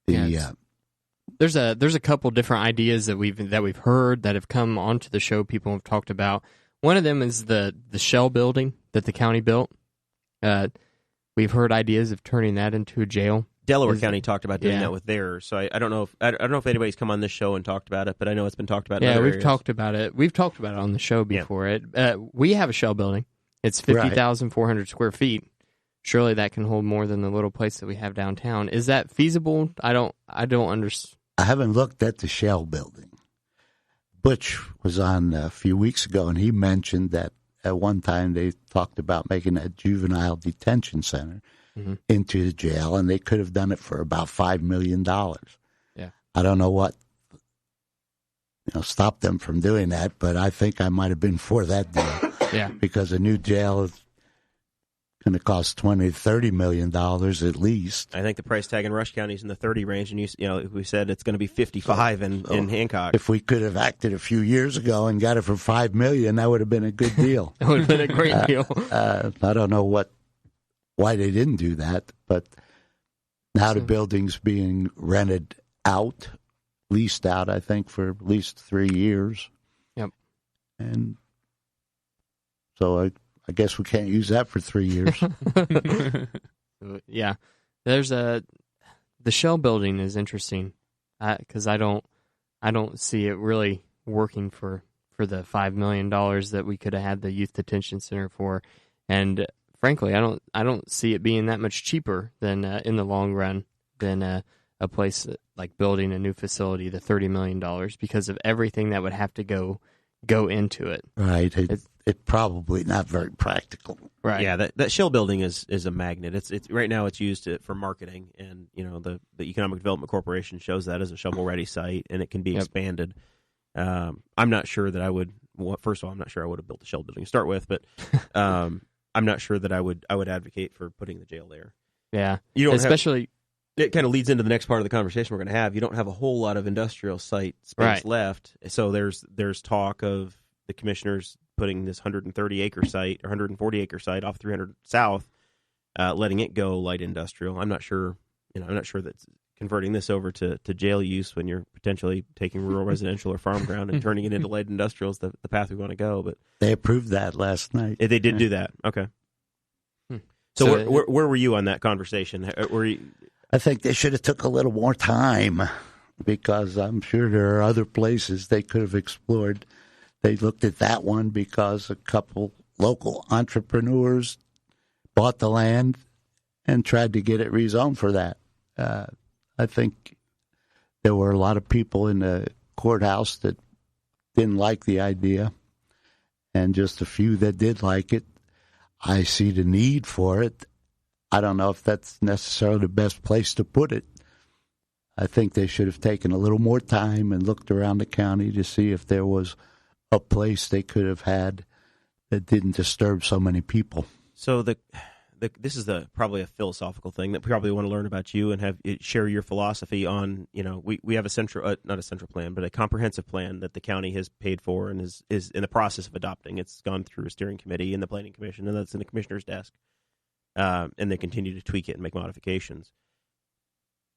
There's a couple different ideas that we've heard that have come onto the show. People have talked about. One of them is the shell building that the county built. We've heard ideas of turning that into a jail. Delaware County talked about doing that with theirs. So I don't know if anybody's come on this show and talked about it, but I know it's been talked about. In other areas. Talked about it. We've talked about it on the show before. Yeah. We have a shell building. It's 50,400 square feet. Surely that can hold more than the little place that we have downtown. Is that feasible? I don't understand. I haven't looked at the shell building. Butch was on a few weeks ago, and he mentioned that at one time they talked about making a juvenile detention center into the jail, and they could have done it for about $5 million. Yeah, I don't know what stopped them from doing that, but I think I might have been for that deal. Yeah, because a new jail is going to cost $20 to $30 million at least. I think the price tag in Rush County is in the 30 range, and we said it's going to be 55 in Hancock. If we could have acted a few years ago and got it for $5 million, that would have been a good deal. It would have been a great deal. I don't know why they didn't do that, but now the building's being rented out, leased out, I think, for at least 3 years. Yep. And so I guess we can't use that for 3 years. Yeah, there's the shell building is interesting because I don't see it really working for the $5 million that we could have had the youth detention center for, and frankly, I don't see it being that much cheaper than in the long run than a place like building a new facility, the $30 million, because of everything that would have to go into it. Right. It probably not very practical. Right. Yeah, that shell building is a magnet. It's right now it's used for marketing, and the Economic Development Corporation shows that as a shovel ready site, and it can be expanded. I'm not sure that I would. Well, first of all, I'm not sure I would have built the shell building to start with, but I'm not sure that I would advocate for putting the jail there. Yeah, you don't especially. It kind of leads into the next part of the conversation we're going to have. You don't have a whole lot of industrial site space left, so there's talk of the commissioners putting this 130-acre site or 140-acre site off 300 South, letting it go light industrial. I'm not sure. I'm not sure that converting this over to jail use when you're potentially taking rural residential or farm ground and turning it into light industrial is the path we want to go. But they approved that last night. They did do that. Okay. So where were you on that conversation? Were you? I think they should have took a little more time, because I'm sure there are other places they could have explored. They looked at that one because a couple local entrepreneurs bought the land and tried to get it rezoned for that. I think there were a lot of people in the courthouse that didn't like the idea, and just a few that did like it. I see the need for it. I don't know if that's necessarily the best place to put it. I think they should have taken a little more time and looked around the county to see if there was a place they could have had that didn't disturb so many people. So this is probably a philosophical thing that we probably want to learn about you and share your philosophy on. We have a central, not a central plan, but a comprehensive plan that the county has paid for and is in the process of adopting. It's gone through a steering committee and the planning commission, and that's in the commissioner's desk. And they continue to tweak it and make modifications.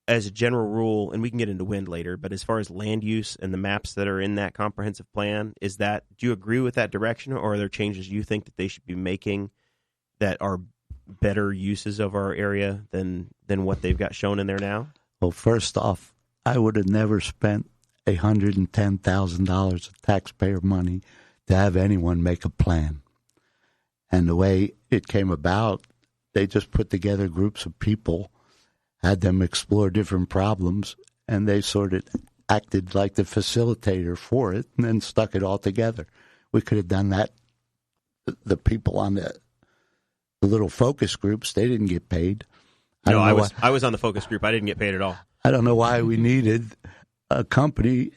As a general rule, and we can get into wind later, but as far as land use and the maps that are in that comprehensive plan, do you agree with that direction, or are there changes you think that they should be making that are better uses of our area than what they've got shown in there now? Well, first off, I would have never spent $110,000 of taxpayer money to have anyone make a plan. And the way it came about, they just put together groups of people, had them explore different problems, and they sort of acted like the facilitator for it and then stuck it all together. We could have done that. The people on the little focus groups, they didn't get paid. I was on the focus group. I didn't get paid at all. I don't know why we needed a company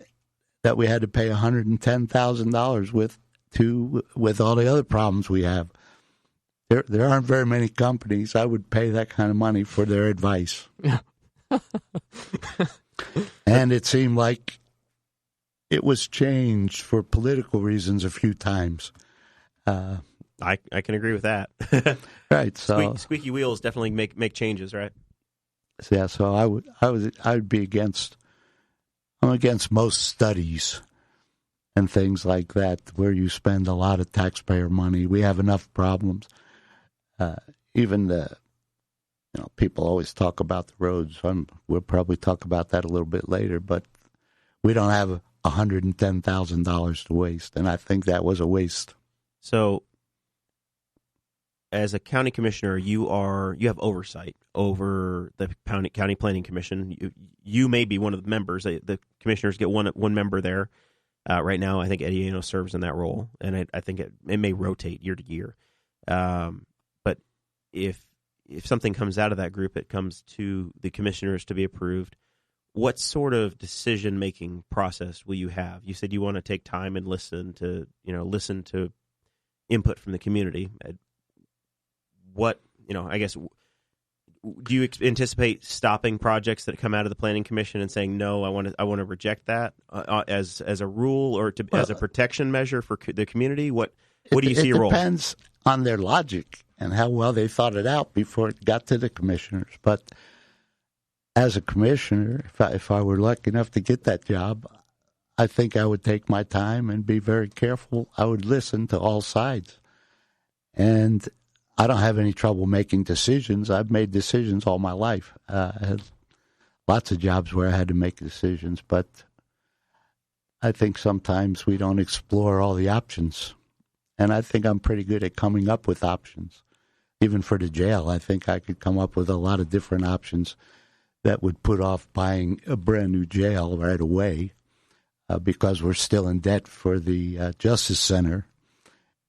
that we had to pay $110,000 with all the other problems we have. There aren't very many companies I would pay that kind of money for their advice. And it seemed like it was changed for political reasons a few times. I can agree with that. Right. So squeaky wheels definitely make changes, right? Yeah. So I would be against. I'm against most studies and things like that where you spend a lot of taxpayer money. We have enough problems. Even people always talk about the roads. We'll probably talk about that a little bit later, but we don't have $110,000 to waste, and I think that was a waste. So, as a county commissioner, you have oversight over the county planning commission. You may be one of the members. The commissioners get one member there. Right now, I think Eddie Ano serves in that role, and I think it may rotate year to year. But if something comes out of that group, it comes to the commissioners to be approved. What sort of decision-making process will you have? You said you want to take time and listen to input from the community. I guess, do you anticipate stopping projects that come out of the planning commission and saying no? I want to reject that as a rule or as a protection measure for the community. What do you see your role? It depends on their logic and how well they thought it out before it got to the commissioners. But as a commissioner, if I were lucky enough to get that job, I think I would take my time and be very careful. I would listen to all sides. And I don't have any trouble making decisions. I've made decisions all my life. I had lots of jobs where I had to make decisions, but I think sometimes we don't explore all the options. And I think I'm pretty good at coming up with options. Even for the jail, I think I could come up with a lot of different options that would put off buying a brand new jail right away because we're still in debt for the Justice Center.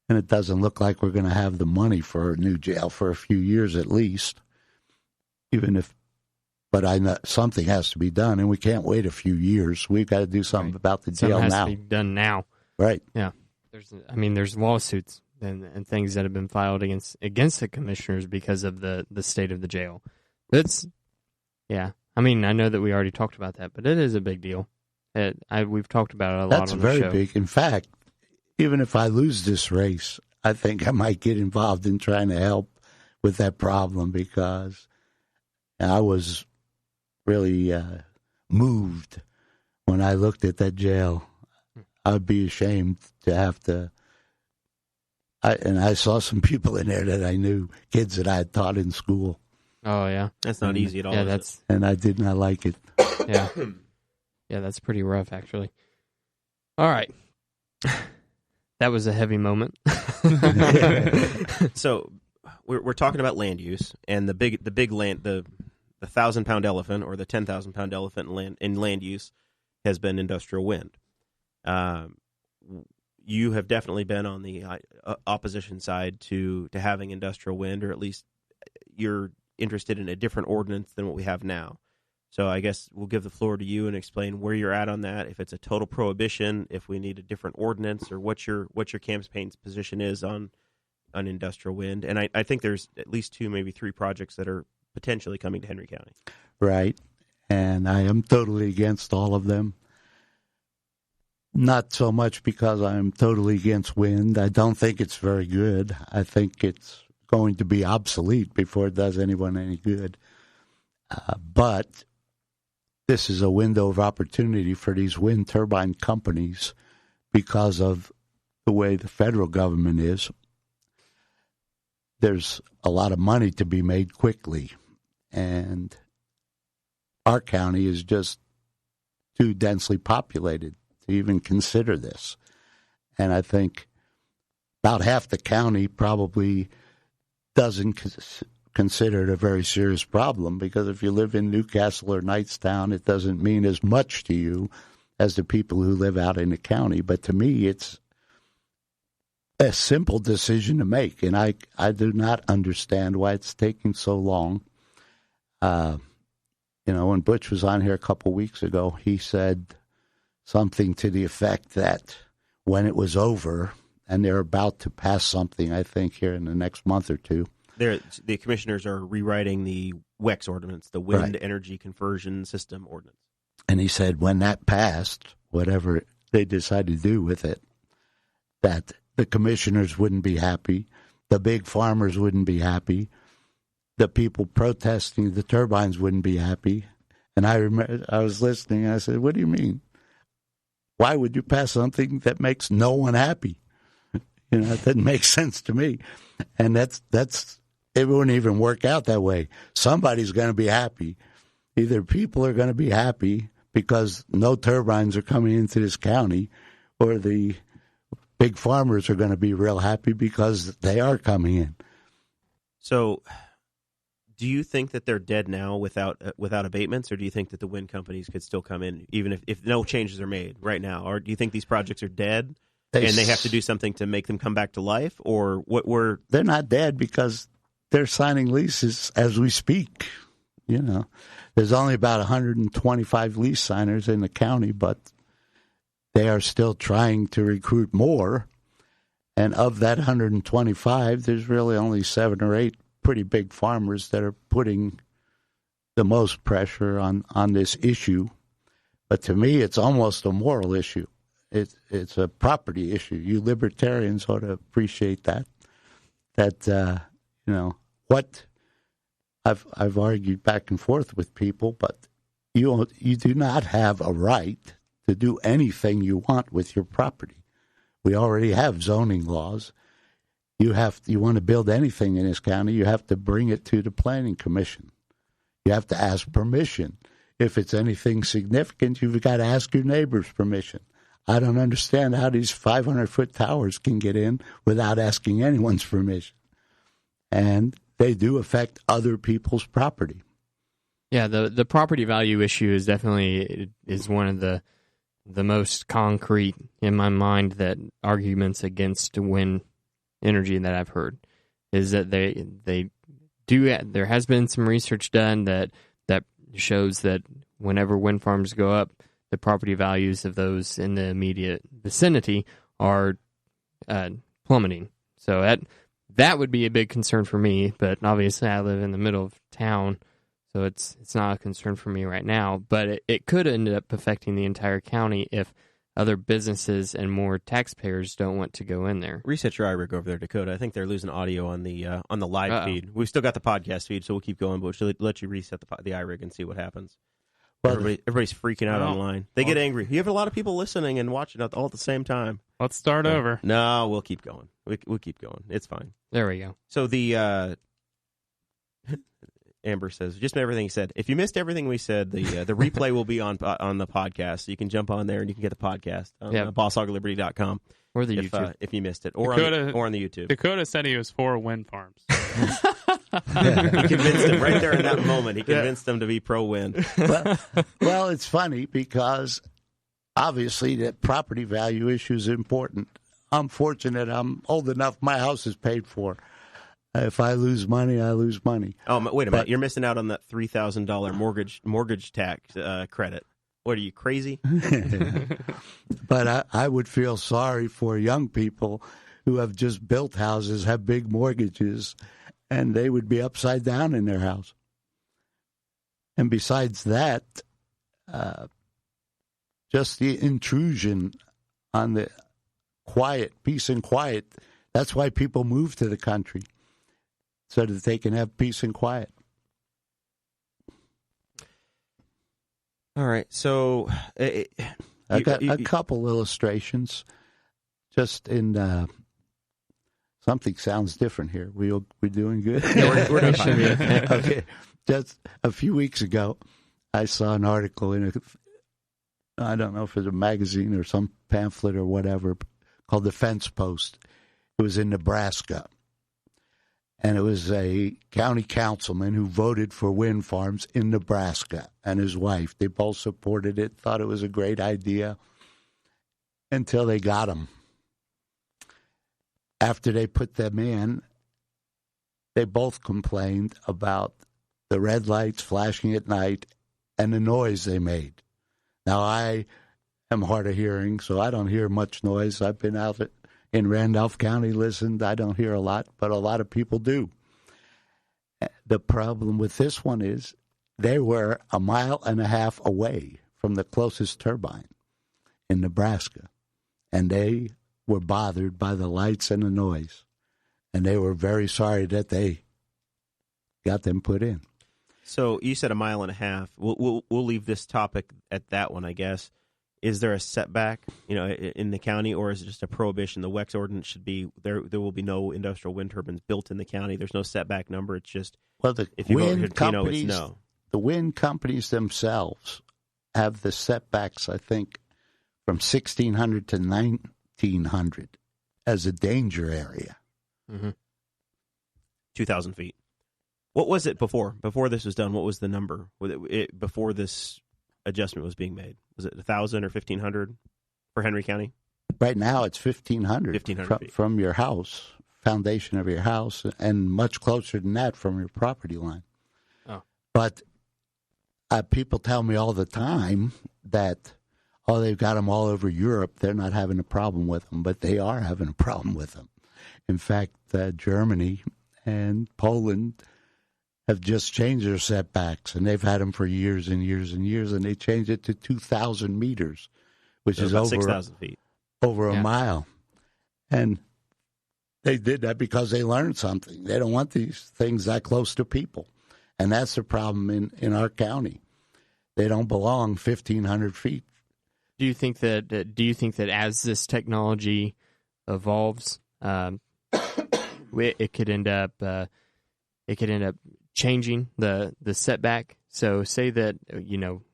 And it doesn't look like we're going to have the money for a new jail for a few years at least, but I know something has to be done, and we can't wait a few years. We've got to do something about the jail has now. To be done now. Right. Yeah. There's lawsuits and things that have been filed against the commissioners because of the state of the jail. Yeah. I know that we already talked about that, but it is a big deal. We've talked about it a lot on the show. That's very big. In fact, even if I lose this race, I think I might get involved in trying to help with that problem because I was really moved when I looked at that jail. I'd be ashamed to have to. I saw some people in there that I knew, kids that I had taught in school. Oh yeah, that's not easy at all. Yeah, and I did not like it. Yeah, yeah, that's pretty rough actually. All right, that was a heavy moment. So we're talking about land use and the big land the 1,000-pound elephant or the 10,000-pound elephant in land use has been industrial wind. You have definitely been on the opposition side to having industrial wind, or at least you're interested in a different ordinance than what we have now. So I guess we'll give the floor to you and explain where you're at on that. If it's a total prohibition, if we need a different ordinance, or what your campaign's position is on industrial wind. And I think there's at least 2, maybe 3 projects that are potentially coming to Henry County. Right. And I am totally against all of them. Not so much because I'm totally against wind. I don't think it's very good. I think it's going to be obsolete before it does anyone any good. But this is a window of opportunity for these wind turbine companies because of the way the federal government is. There's a lot of money to be made quickly, and our county is just too densely populated to even consider this. And I think about half the county probably doesn't consider it a very serious problem, because if you live in Newcastle or Knightstown, it doesn't mean as much to you as the people who live out in the county. But to me, it's a simple decision to make, and I do not understand why it's taking so long. When Butch was on here a couple weeks ago, he said something to the effect that when it was over, and they're about to pass something, I think, here in the next month or two. The commissioners are rewriting the WEX ordinance, the Wind Energy Conversion System ordinance. And he said when that passed, whatever they decide to do with it, that the commissioners wouldn't be happy, the big farmers wouldn't be happy, the people protesting the turbines wouldn't be happy. And I remember I was listening, and I said, what do you mean? Why would you pass something that makes no one happy? It doesn't make sense to me. And that's it wouldn't even work out that way. Somebody's going to be happy. Either people are going to be happy because no turbines are coming into this county, or the big farmers are going to be real happy because they are coming in. So do you think that they're dead now without abatements, or do you think that the wind companies could still come in even if no changes are made right now? Or do you think these projects are dead and they have to do something to make them come back to life? Or what were... They're not dead because they're signing leases as we speak. There's only about 125 lease signers in the county, but they are still trying to recruit more. And of that 125, there's really only 7 or 8 pretty big farmers that are putting the most pressure on this issue. But to me, it's almost a moral issue. It's a property issue. You libertarians ought to appreciate that. What I've argued back and forth with people, but you do not have a right to do anything you want with your property. We already have zoning laws. You want to build anything in this county, you have to bring it to the planning commission. You have to ask permission. If it's anything significant, you've got to ask your neighbor's permission. I don't understand how these 500-foot towers can get in without asking anyone's permission. And they do affect other people's property. Yeah, the property value issue is definitely one of the most concrete in my mind that arguments against wind energy that I've heard is that they do. There has been some research done that shows that whenever wind farms go up, the property values of those in the immediate vicinity are plummeting. So that would be a big concern for me. But obviously, I live in the middle of town, so it's not a concern for me right now. But it could end up affecting the entire county if other businesses and more taxpayers don't want to go in there. Reset your iRig over there, Dakota. I think they're losing audio on the live feed. We've still got the podcast feed, so we'll keep going, but we'll let you reset the iRig and see what happens. Well, everybody's freaking out online. They get angry. You have a lot of people listening and watching all at the same time. Let's start over. No, we'll keep going. We'll keep going. It's fine. There we go. So the Amber says, just everything he said. If you missed everything we said, the replay will be on the podcast. So you can jump on there and you can get the podcast on BossHogLiberty.com. Or the YouTube. If you missed it. Or on the YouTube. Dakota said he was for wind farms. He convinced him right there in that moment. He convinced them to be pro-wind. Well, it's funny because obviously the property value issue is important. I'm fortunate. I'm old enough. My house is paid for. If I lose money, I lose money. Oh, wait a minute. You're missing out on that $3,000 mortgage tax credit. What, are you crazy? But I would feel sorry for young people who have just built houses, have big mortgages, and they would be upside down in their house. And besides that, just the intrusion on the peace and quiet, that's why people move to the country, so that they can have peace and quiet. All right, so I got a couple illustrations. Just in something sounds different here. We're doing good. Yeah, we're doing fine. Okay, just a few weeks ago, I saw an article in I don't know if it's a magazine or some pamphlet or whatever, called the Fence Post. It was in Nebraska. And it was a county councilman who voted for wind farms in Nebraska, and his wife. They both supported it, thought it was a great idea, until they got them. After they put them in, they both complained about the red lights flashing at night and the noise they made. Now, I am hard of hearing, so I don't hear much noise. I've been out in Randolph County, listened. I don't hear a lot, but a lot of people do. The problem with this one is they were 1.5 miles away from the closest turbine in Nebraska, and they were bothered by the lights and the noise, and they were very sorry that they got them put in. So you said 1.5 miles. We'll leave this topic at that one, I guess. Is there a setback, in the county, or is it just a prohibition? The WEX ordinance should be there. There will be no industrial wind turbines built in the county. There's no setback number. It's just if you go to Tino, it's no. The wind companies themselves have the setbacks, I think, from 1,600 to 1,900 as a danger area. Mm-hmm. 2,000 feet. What was it before? Before this was done, what was the number? Before this adjustment was being made? Was it 1,000 or 1,500 for Henry County? Right now it's 1,500. 1,500 from your house, foundation of your house, and much closer than that from your property line. Oh. But people tell me all the time that, they've got them all over Europe. They're not having a problem with them, but they are having a problem with them. In fact, Germany and Poland have just changed their setbacks, and they've had them for years and years and years, and they changed it to 2,000 meters, which is over 6,000 feet, over a mile. And they did that because they learned something. They don't want these things that close to people, and that's the problem in our county. They don't belong 1,500 feet. Do you think that as this technology evolves, it could end up changing the setback? So say that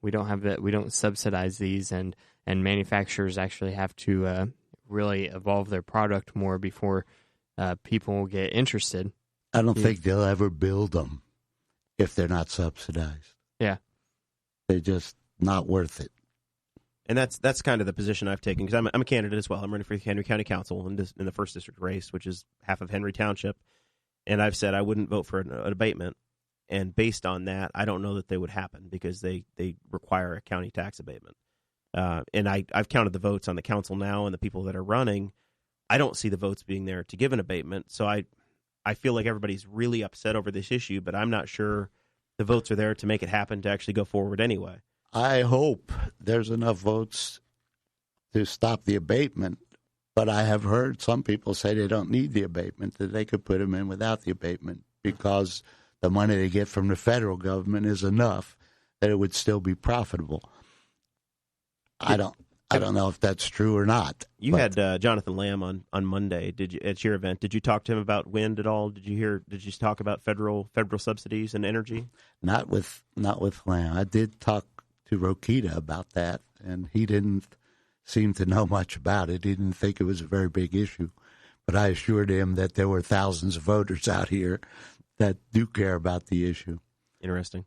we don't have that, we don't subsidize these, and manufacturers actually have to really evolve their product more before people will get interested. I don't think they'll ever build them if they're not subsidized. Yeah. They're just not worth it. And that's kind of the position I've taken, because I'm a candidate as well. I'm running for the Henry County Council in the 1st District race, which is half of Henry Township. And I've said I wouldn't vote for an abatement. And based on that, I don't know that they would happen, because they require a county tax abatement. And I've counted the votes on the council now and the people that are running. I don't see the votes being there to give an abatement. So I feel like everybody's really upset over this issue, but I'm not sure the votes are there to make it happen to actually go forward anyway. I hope there's enough votes to stop the abatement, but I have heard some people say they don't need the abatement, that they could put them in without the abatement because the money they get from the federal government is enough that it would still be profitable. I don't know if that's true or not. You had Jonathan Lamb on Monday. Did you, at your event? Did you talk to him about wind at all? Did you talk about federal subsidies and energy? Not with Lamb. I did talk to Rokita about that, and he didn't seem to know much about it. He didn't think it was a very big issue. But I assured him that there were thousands of voters out here that do care about the issue. Interesting.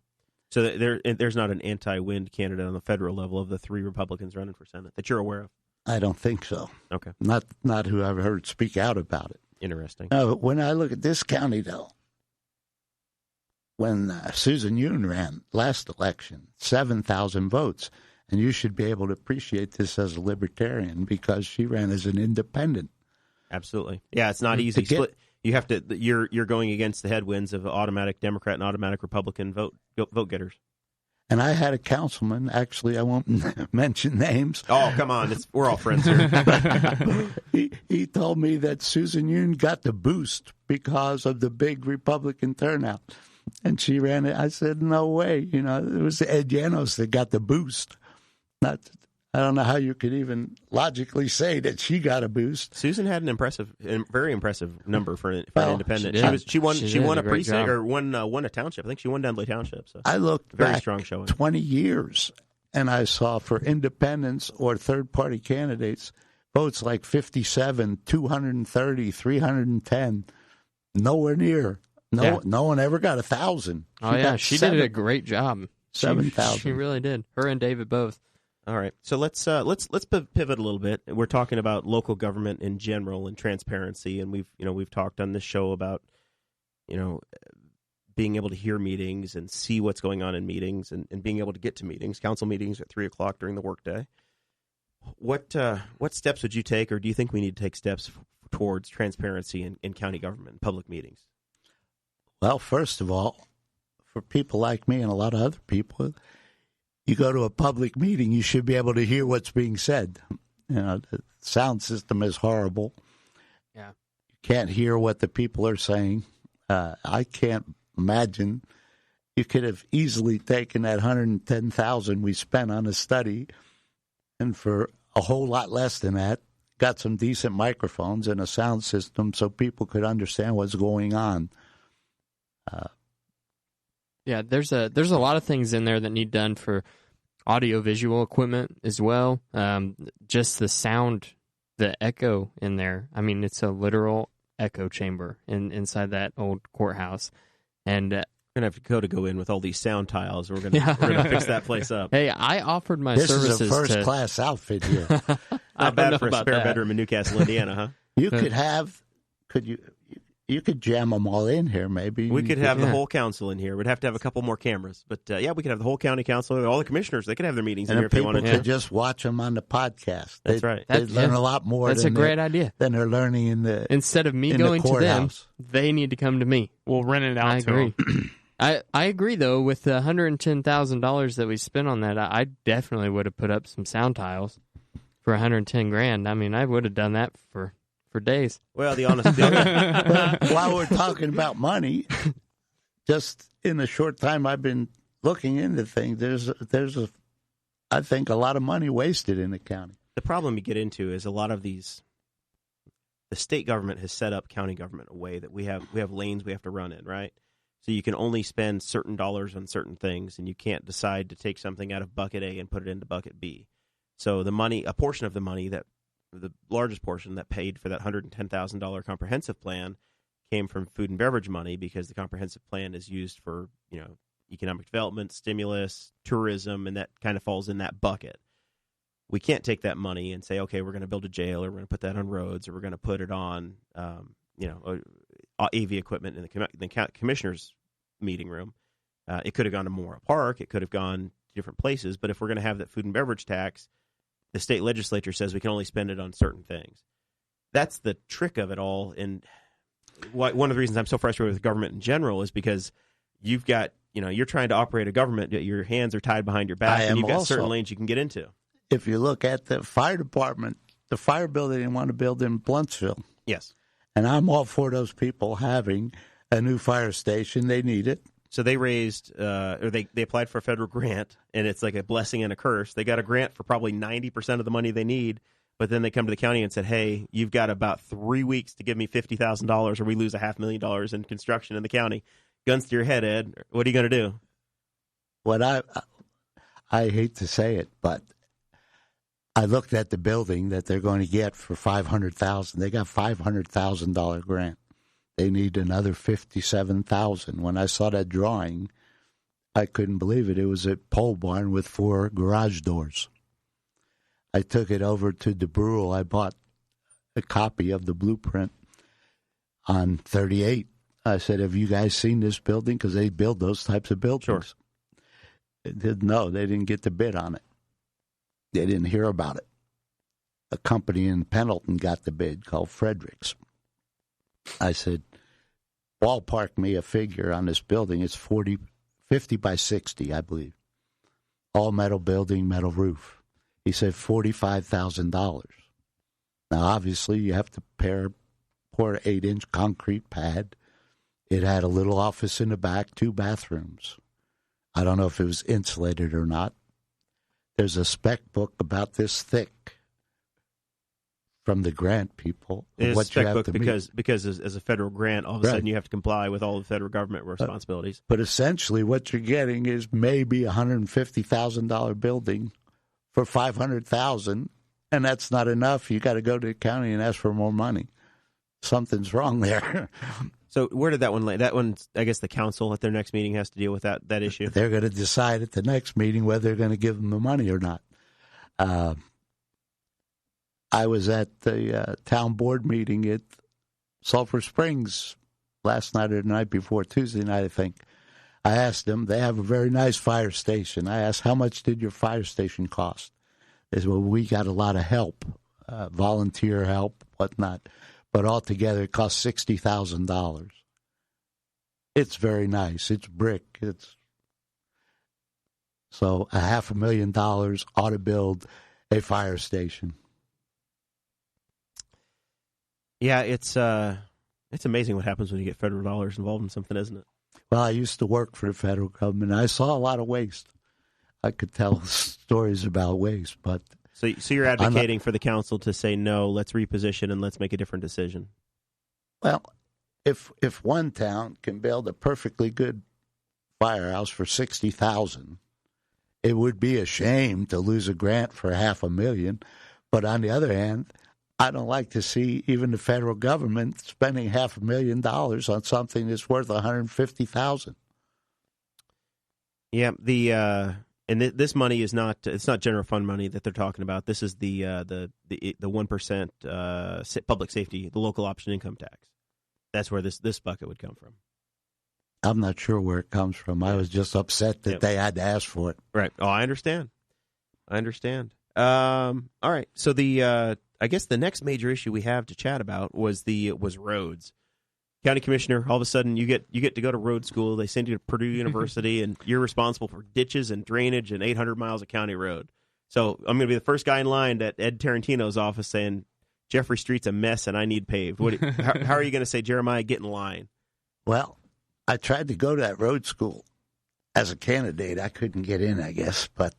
So there's not an anti-wind candidate on the federal level of the 3 Republicans running for Senate that you're aware of? I don't think so. Okay. Not who I've heard speak out about it. Interesting. No, but when I look at this county, though, when Susan Yoon ran last election, 7,000 votes, and you should be able to appreciate this as a libertarian because she ran as an independent. Absolutely. Yeah, it's not easy. You have to. You're going against the headwinds of automatic Democrat and automatic Republican vote getters. And I had a councilman. Actually, I won't mention names. Oh, come on! We're all friends here. he told me that Susan Yoon got the boost because of the big Republican turnout, and she ran it. I said, "No way!" You know, it was Ed Llanos that got the boost. I don't know how you could even logically say that she got a boost. Susan had an very impressive number for an independent. She won a precinct or won a township. I think she won Dudley Township. So I looked very back strong showing. 20 years, and I saw for independents or third-party candidates votes like 57, 230, 310. Nowhere near. No one ever got 1,000. She did a great job. 7,000. She really did. Her and David both. All right, so let's pivot a little bit. We're talking about local government in general and transparency, and we've talked on this show about being able to hear meetings and see what's going on in meetings and being able to get to meetings, council meetings at 3:00 during the workday. What steps would you take, or do you think we need to take steps towards transparency in county government, public meetings? Well, first of all, for people like me and a lot of other people, you go to a public meeting, you should be able to hear what's being said. The sound system is horrible. Yeah. You can't hear what the people are saying. I can't imagine. You could have easily taken that $110,000 we spent on a study, and for a whole lot less than that, got some decent microphones and a sound system so people could understand what's going on. Yeah, there's a lot of things in there that need done for audio-visual equipment as well. Just the sound, the echo in there. I mean, it's a literal echo chamber inside that old courthouse. And we're going to have to go in with all these sound tiles. We're going to fix that place up. Hey, I offered my services. This is a first-class outfit here. Not bad for a spare bedroom in Newcastle, Indiana, huh? You could have, you could jam them all in here, maybe. We could have the whole council in here. We'd have to have a couple more cameras. But, we could have the whole county council, all the commissioners. They could have their meetings in here if they wanted to. People could just watch them on the podcast. That's right. They'd learn a lot more. That's a great idea. Than they're learning instead of me going to them, they need to come to me. We'll rent it out I to agree. them. I agree, though, with the $110,000 that we spent on that, I definitely would have put up some sound tiles for $110,000. I mean, I would have done that for days. Well, the honest while we're talking about money, just in the short time I've been looking into things, there's I think a lot of money wasted in the county. The problem you get into is a lot of these. The state government has set up county government a way that we have lanes we have to run in, right? So you can only spend certain dollars on certain things, and you can't decide to take something out of bucket A and put it into bucket B. So a portion of the money the largest portion that paid for that $110,000 comprehensive plan came from food and beverage money, because the comprehensive plan is used for economic development, stimulus, tourism, and that kind of falls in that bucket. We can't take that money and say, okay, we're going to build a jail, or we're going to put that on roads, or we're going to put it on, AV equipment in the commissioner's meeting room. It could have gone to Morrell Park. It could have gone to different places. But if we're going to have that food and beverage tax, the state legislature says we can only spend it on certain things. That's the trick of it all. And one of the reasons I'm so frustrated with government in general is because you've got, you're trying to operate a government, your hands are tied behind your back, and you've got certain lanes you can get into. If you look at the fire department, the fire building they want to build in Bluntsville. Yes. And I'm all for those people having a new fire station. They need it. So they raised, or they applied for a federal grant, and it's like a blessing and a curse. They got a grant for probably 90% of the money they need, but then they come to the county and said, hey, you've got about 3 weeks to give me $50,000 or we lose $500,000 in construction in the county. Guns to your head, Ed. What are you going to do? What I hate to say it, but I looked at the building that they're going to get for $500,000. They got $500,000 grant. They need another $57,000. When I saw that drawing, I couldn't believe it. It was a pole barn with 4 garage doors. I took it over to DeBrule. I bought a copy of the blueprint on 38. I said, have you guys seen this building? Because they build those types of buildings. Sure. No, they didn't get the bid on it. They didn't hear about it. A company in Pendleton got the bid called Fredericks. I said, ballpark me a figure on this building. It's 50 by 60, I believe. All metal building, metal roof. He said $45,000. Now, obviously, you have to pour an 8-inch concrete pad. It had a little office in the back, 2 bathrooms. I don't know if it was insulated or not. There's a spec book about this thick from the grant people. It is a spec book because as a federal grant, all of a sudden you have to comply with all the federal government responsibilities. But essentially what you're getting is maybe a $150,000 building for $500,000, and that's not enough. You got to go to the county and ask for more money. Something's wrong there. So where did that one lay? That one, I guess the council at their next meeting has to deal with that issue. They're going to decide at the next meeting whether they're going to give them the money or not. I was at the town board meeting at Sulphur Springs last night or the night before, Tuesday night, I think. I asked them, they have a very nice fire station. I asked, how much did your fire station cost? They said, well, we got a lot of help, volunteer help, whatnot. But altogether, it cost $60,000. It's very nice. It's brick. So $500,000 ought to build a fire station. Yeah, it's amazing what happens when you get federal dollars involved in something, isn't it? Well, I used to work for the federal government. I saw a lot of waste. I could tell stories about waste, but... So you're advocating for the council to say, no, let's reposition and let's make a different decision. Well, if one town can build a perfectly good firehouse for $60,000, it would be a shame to lose a grant for $500,000. But on the other hand, I don't like to see even the federal government spending $500,000 on something that's worth $150,000. Yeah, and this money is not—it's not general fund money that they're talking about. This is the 1% public safety, the local option income tax. That's where this bucket would come from. I'm not sure where it comes from. I was just upset that they had to ask for it. Right. Oh, I understand. All right. So I guess the next major issue we have to chat about was roads. County commissioner, all of a sudden you get to go to road school. They send you to Purdue University, and you're responsible for ditches and drainage and 800 miles of county road. So I'm going to be the first guy in line at Ed Tarantino's office saying, Jeffrey Street's a mess and I need paved. How are you going to say, Jeremiah, get in line? Well, I tried to go to that road school as a candidate. I couldn't get in, I guess. But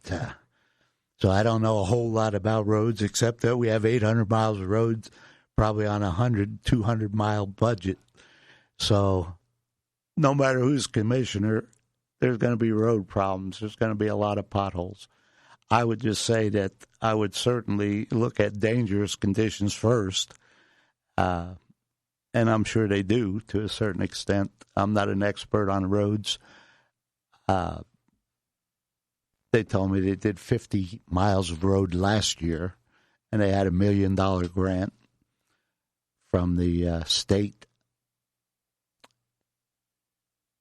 so I don't know a whole lot about roads, except that we have 800 miles of roads, probably on a 200-mile budget. So no matter who's commissioner, there's going to be road problems. There's going to be a lot of potholes. I would just say that I would certainly look at dangerous conditions first, and I'm sure they do to a certain extent. I'm not an expert on roads. They told me they did 50 miles of road last year, and they had $1 million grant from the state.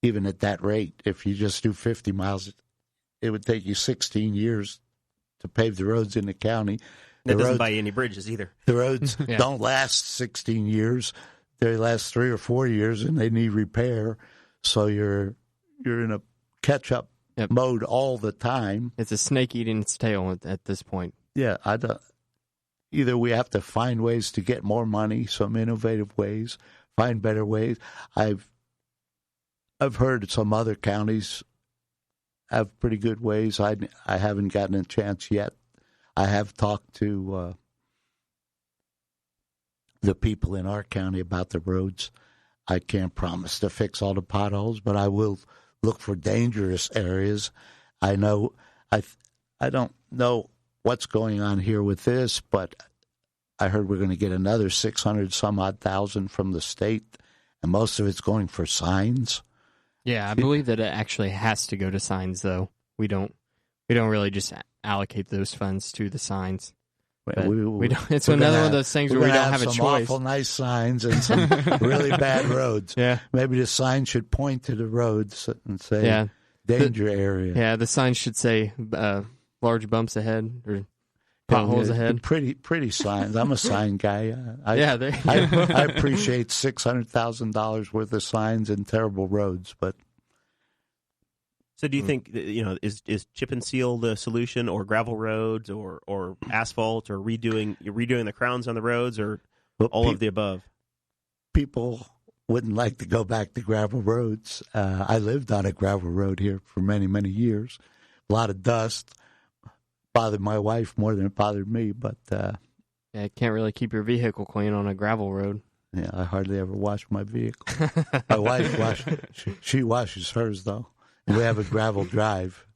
Even at that rate, if you just do 50 miles, it would take you 16 years to pave the roads in the county. That doesn't buy you any bridges either. The roads don't last 16 years. They last 3 or 4 years, and they need repair. So you're in a catch-up mode all the time. It's a snake eating its tail at this point. Yeah, either we have to find ways to get more money, some innovative ways, find better ways. I've heard some other counties have pretty good ways. I haven't gotten a chance yet. I have talked to the people in our county about the roads. I can't promise to fix all the potholes, but I will look for dangerous areas. I know I don't know what's going on here with this, but I heard we're going to get another 600 some odd thousand from the state, and most of it's going for signs. Yeah, I believe that it actually has to go to signs, though. We don't really just allocate those funds to the signs. We don't. It's another one of those things where we don't have a choice. Some awful nice signs and some really bad roads. Yeah, maybe the sign should point to the roads and say danger area. Yeah, the sign should say large bumps ahead or potholes ahead. Pretty signs. I'm a sign guy. I appreciate $600,000 worth of signs and terrible roads, but. So do you think, is chip and seal the solution, or gravel roads, or asphalt, or redoing the crowns on the roads, or all of the above? People wouldn't like to go back to gravel roads. I lived on a gravel road here for many, many years. A lot of dust. Bothered my wife more than it bothered me, but... you can't really keep your vehicle clean on a gravel road. Yeah, I hardly ever wash my vehicle. My wife she washes hers, though. We have a gravel drive.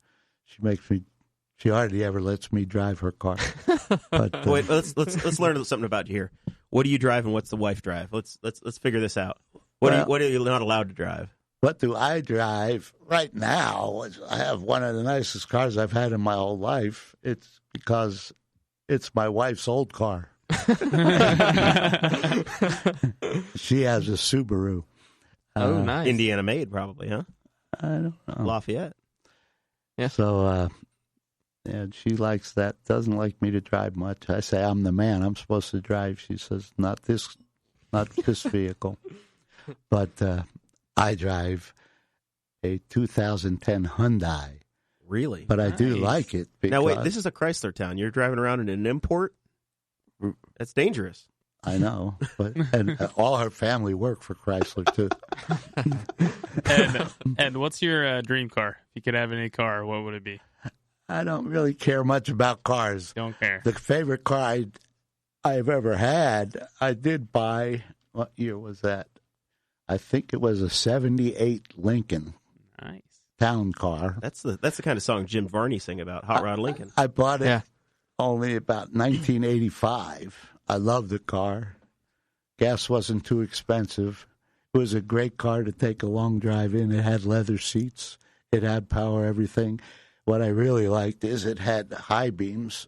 She hardly ever lets me drive her car. But, wait, let's learn something about you here. What do you drive, and what's the wife drive? Let's figure this out. What are you not allowed to drive? What do I drive right now? I have one of the nicest cars I've had in my whole life. It's because it's my wife's old car. She has a Subaru. Oh, nice. Indiana made, probably, huh? I don't know. Lafayette. Yeah. So, she likes that. Doesn't like me to drive much. I say I'm the man. I'm supposed to drive. She says not this vehicle. But I drive a 2010 Hyundai. Really? But I do like it. Now wait, this is a Chrysler town. You're driving around in an import. That's dangerous. I know, and all her family work for Chrysler too. And what's your dream car? If you could have any car, what would it be? I don't really care much about cars. Don't care. The favorite car I've ever had, I did buy. What year was that? I think it was a '78 Lincoln. Nice. Town car. That's the kind of song Jim Varney sang about, Hot Rod Lincoln. I bought it only about 1985. I loved the car. Gas wasn't too expensive. It was a great car to take a long drive in. It had leather seats. It had power, everything. What I really liked is it had high beams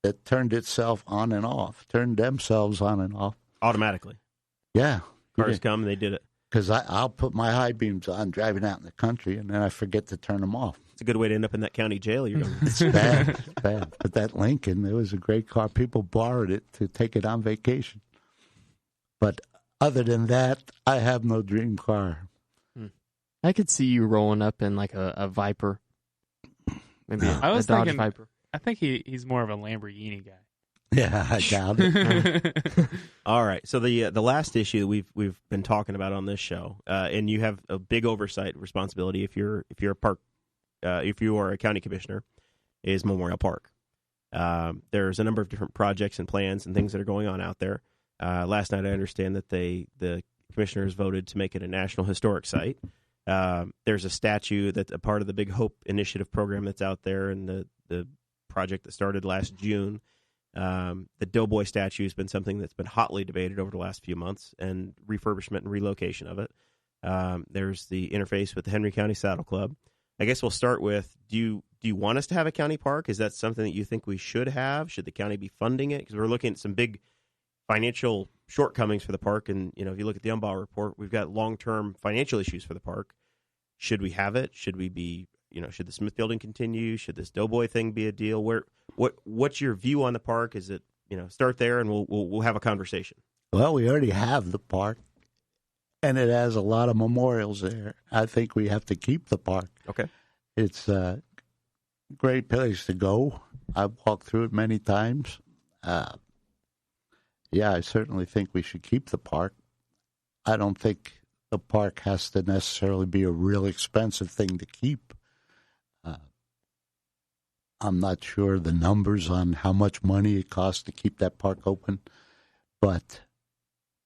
that turned themselves on and off. Automatically. Yeah. Cars come and they did it. Because I'll put my high beams on driving out in the country, and then I forget to turn them off. It's a good way to end up in that county jail. It's bad. It's bad. But that Lincoln, it was a great car. People borrowed it to take it on vacation. But other than that, I have no dream car. I could see you rolling up in like a Viper. Maybe a Dodge Viper. I think he's more of a Lamborghini guy. Yeah, I doubt it. All right. So the last issue that we've been talking about on this show, and you have a big oversight responsibility if you're a park, if you are a county commissioner, is Memorial Park. There's a number of different projects and plans and things that are going on out there. Last night, I understand that the commissioners voted to make it a National Historic Site. There's a statue that's a part of the Big Hope Initiative program that's out there, and the project that started last June. The Doughboy statue has been something that's been hotly debated over the last few months, and refurbishment and relocation of it. There's the interface with the Henry County Saddle Club. I guess we'll start with, do you want us to have a county park? Is that something that you think we should have? Should the county be funding it? Because we're looking at some big financial shortcomings for the park. And, if you look at the Umbaugh report, we've got long-term financial issues for the park. Should we have it? Should we be, should the Smith Building continue? Should this Doughboy thing be a deal? What's your view on the park? Is it, start there and we'll have a conversation. Well, we already have the park, and it has a lot of memorials there. I think we have to keep the park. Okay. It's a great place to go. I've walked through it many times. Yeah, I certainly think we should keep the park. I don't think the park has to necessarily be a real expensive thing to keep. I'm not sure the numbers on how much money it costs to keep that park open, but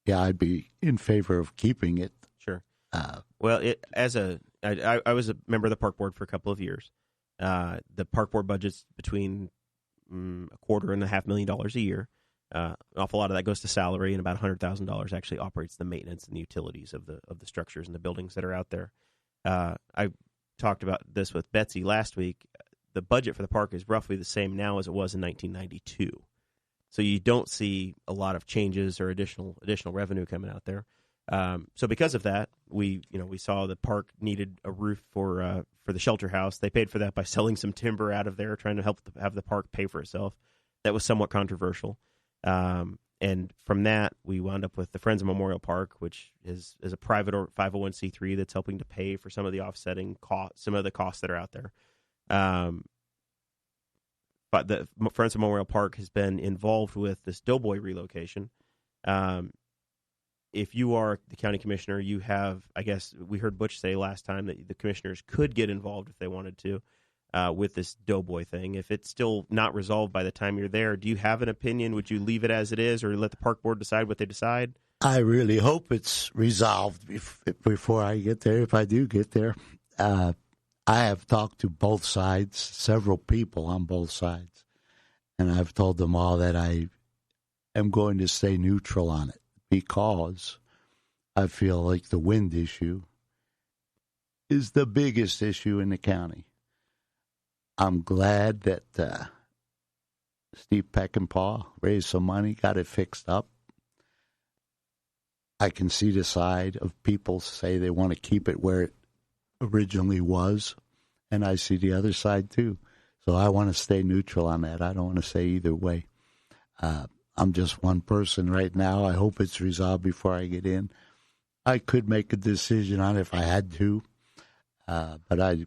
yeah, I'd be in favor of keeping it. Sure. Well, I was a member of the park board for a couple of years. The park board budget's between $250,000 and $500,000 a year. An awful lot of that goes to salary, and about $100,000 actually operates the maintenance and the utilities of the structures and the buildings that are out there. I talked about this with Betsy last week. The budget for the park is roughly the same now as it was in 1992. So you don't see a lot of changes or additional revenue coming out there. So because of that, we saw the park needed a roof for the shelter house. They paid for that by selling some timber out of there, trying to help have the park pay for itself. That was somewhat controversial. And from that, we wound up with the Friends of Memorial Park, which is a private or 501c3 that's helping to pay for some of the offsetting costs, some of the costs that are out there. But the Friends of Memorial Park has been involved with this Doughboy relocation. If you are the county commissioner, you have, I guess we heard Butch say last time that the commissioners could get involved if they wanted to with this Doughboy thing. If it's still not resolved by the time you're there, do you have an opinion? Would you leave it as it is or let the park board decide what they decide? I really hope it's resolved before I get there, if I do get there. I have talked to both sides, several people on both sides, and I've told them all that I am going to stay neutral on it because I feel like the wind issue is the biggest issue in the county. I'm glad that Steve Peckinpah raised some money, got it fixed up. I can see the side of people say they want to keep it where it originally was, and I see the other side too. So I want to stay neutral on that. I don't want to say either way. I'm just one person right now. I hope it's resolved before I get in. I could make a decision on it if I had to, but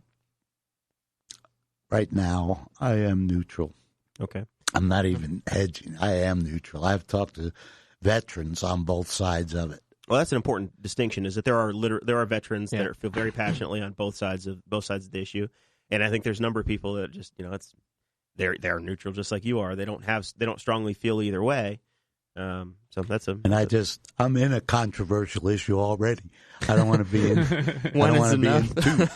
right now I am neutral. Okay. I'm not even hedging. I am neutral. I've talked to veterans on both sides of it. Well, that's an important distinction. Is that there are veterans that feel very passionately on both sides of the issue, and I think there's a number of people that just they're neutral just like you are. They don't strongly feel either way. So that's I'm in a controversial issue already. I don't want to be in. One is enough. Two.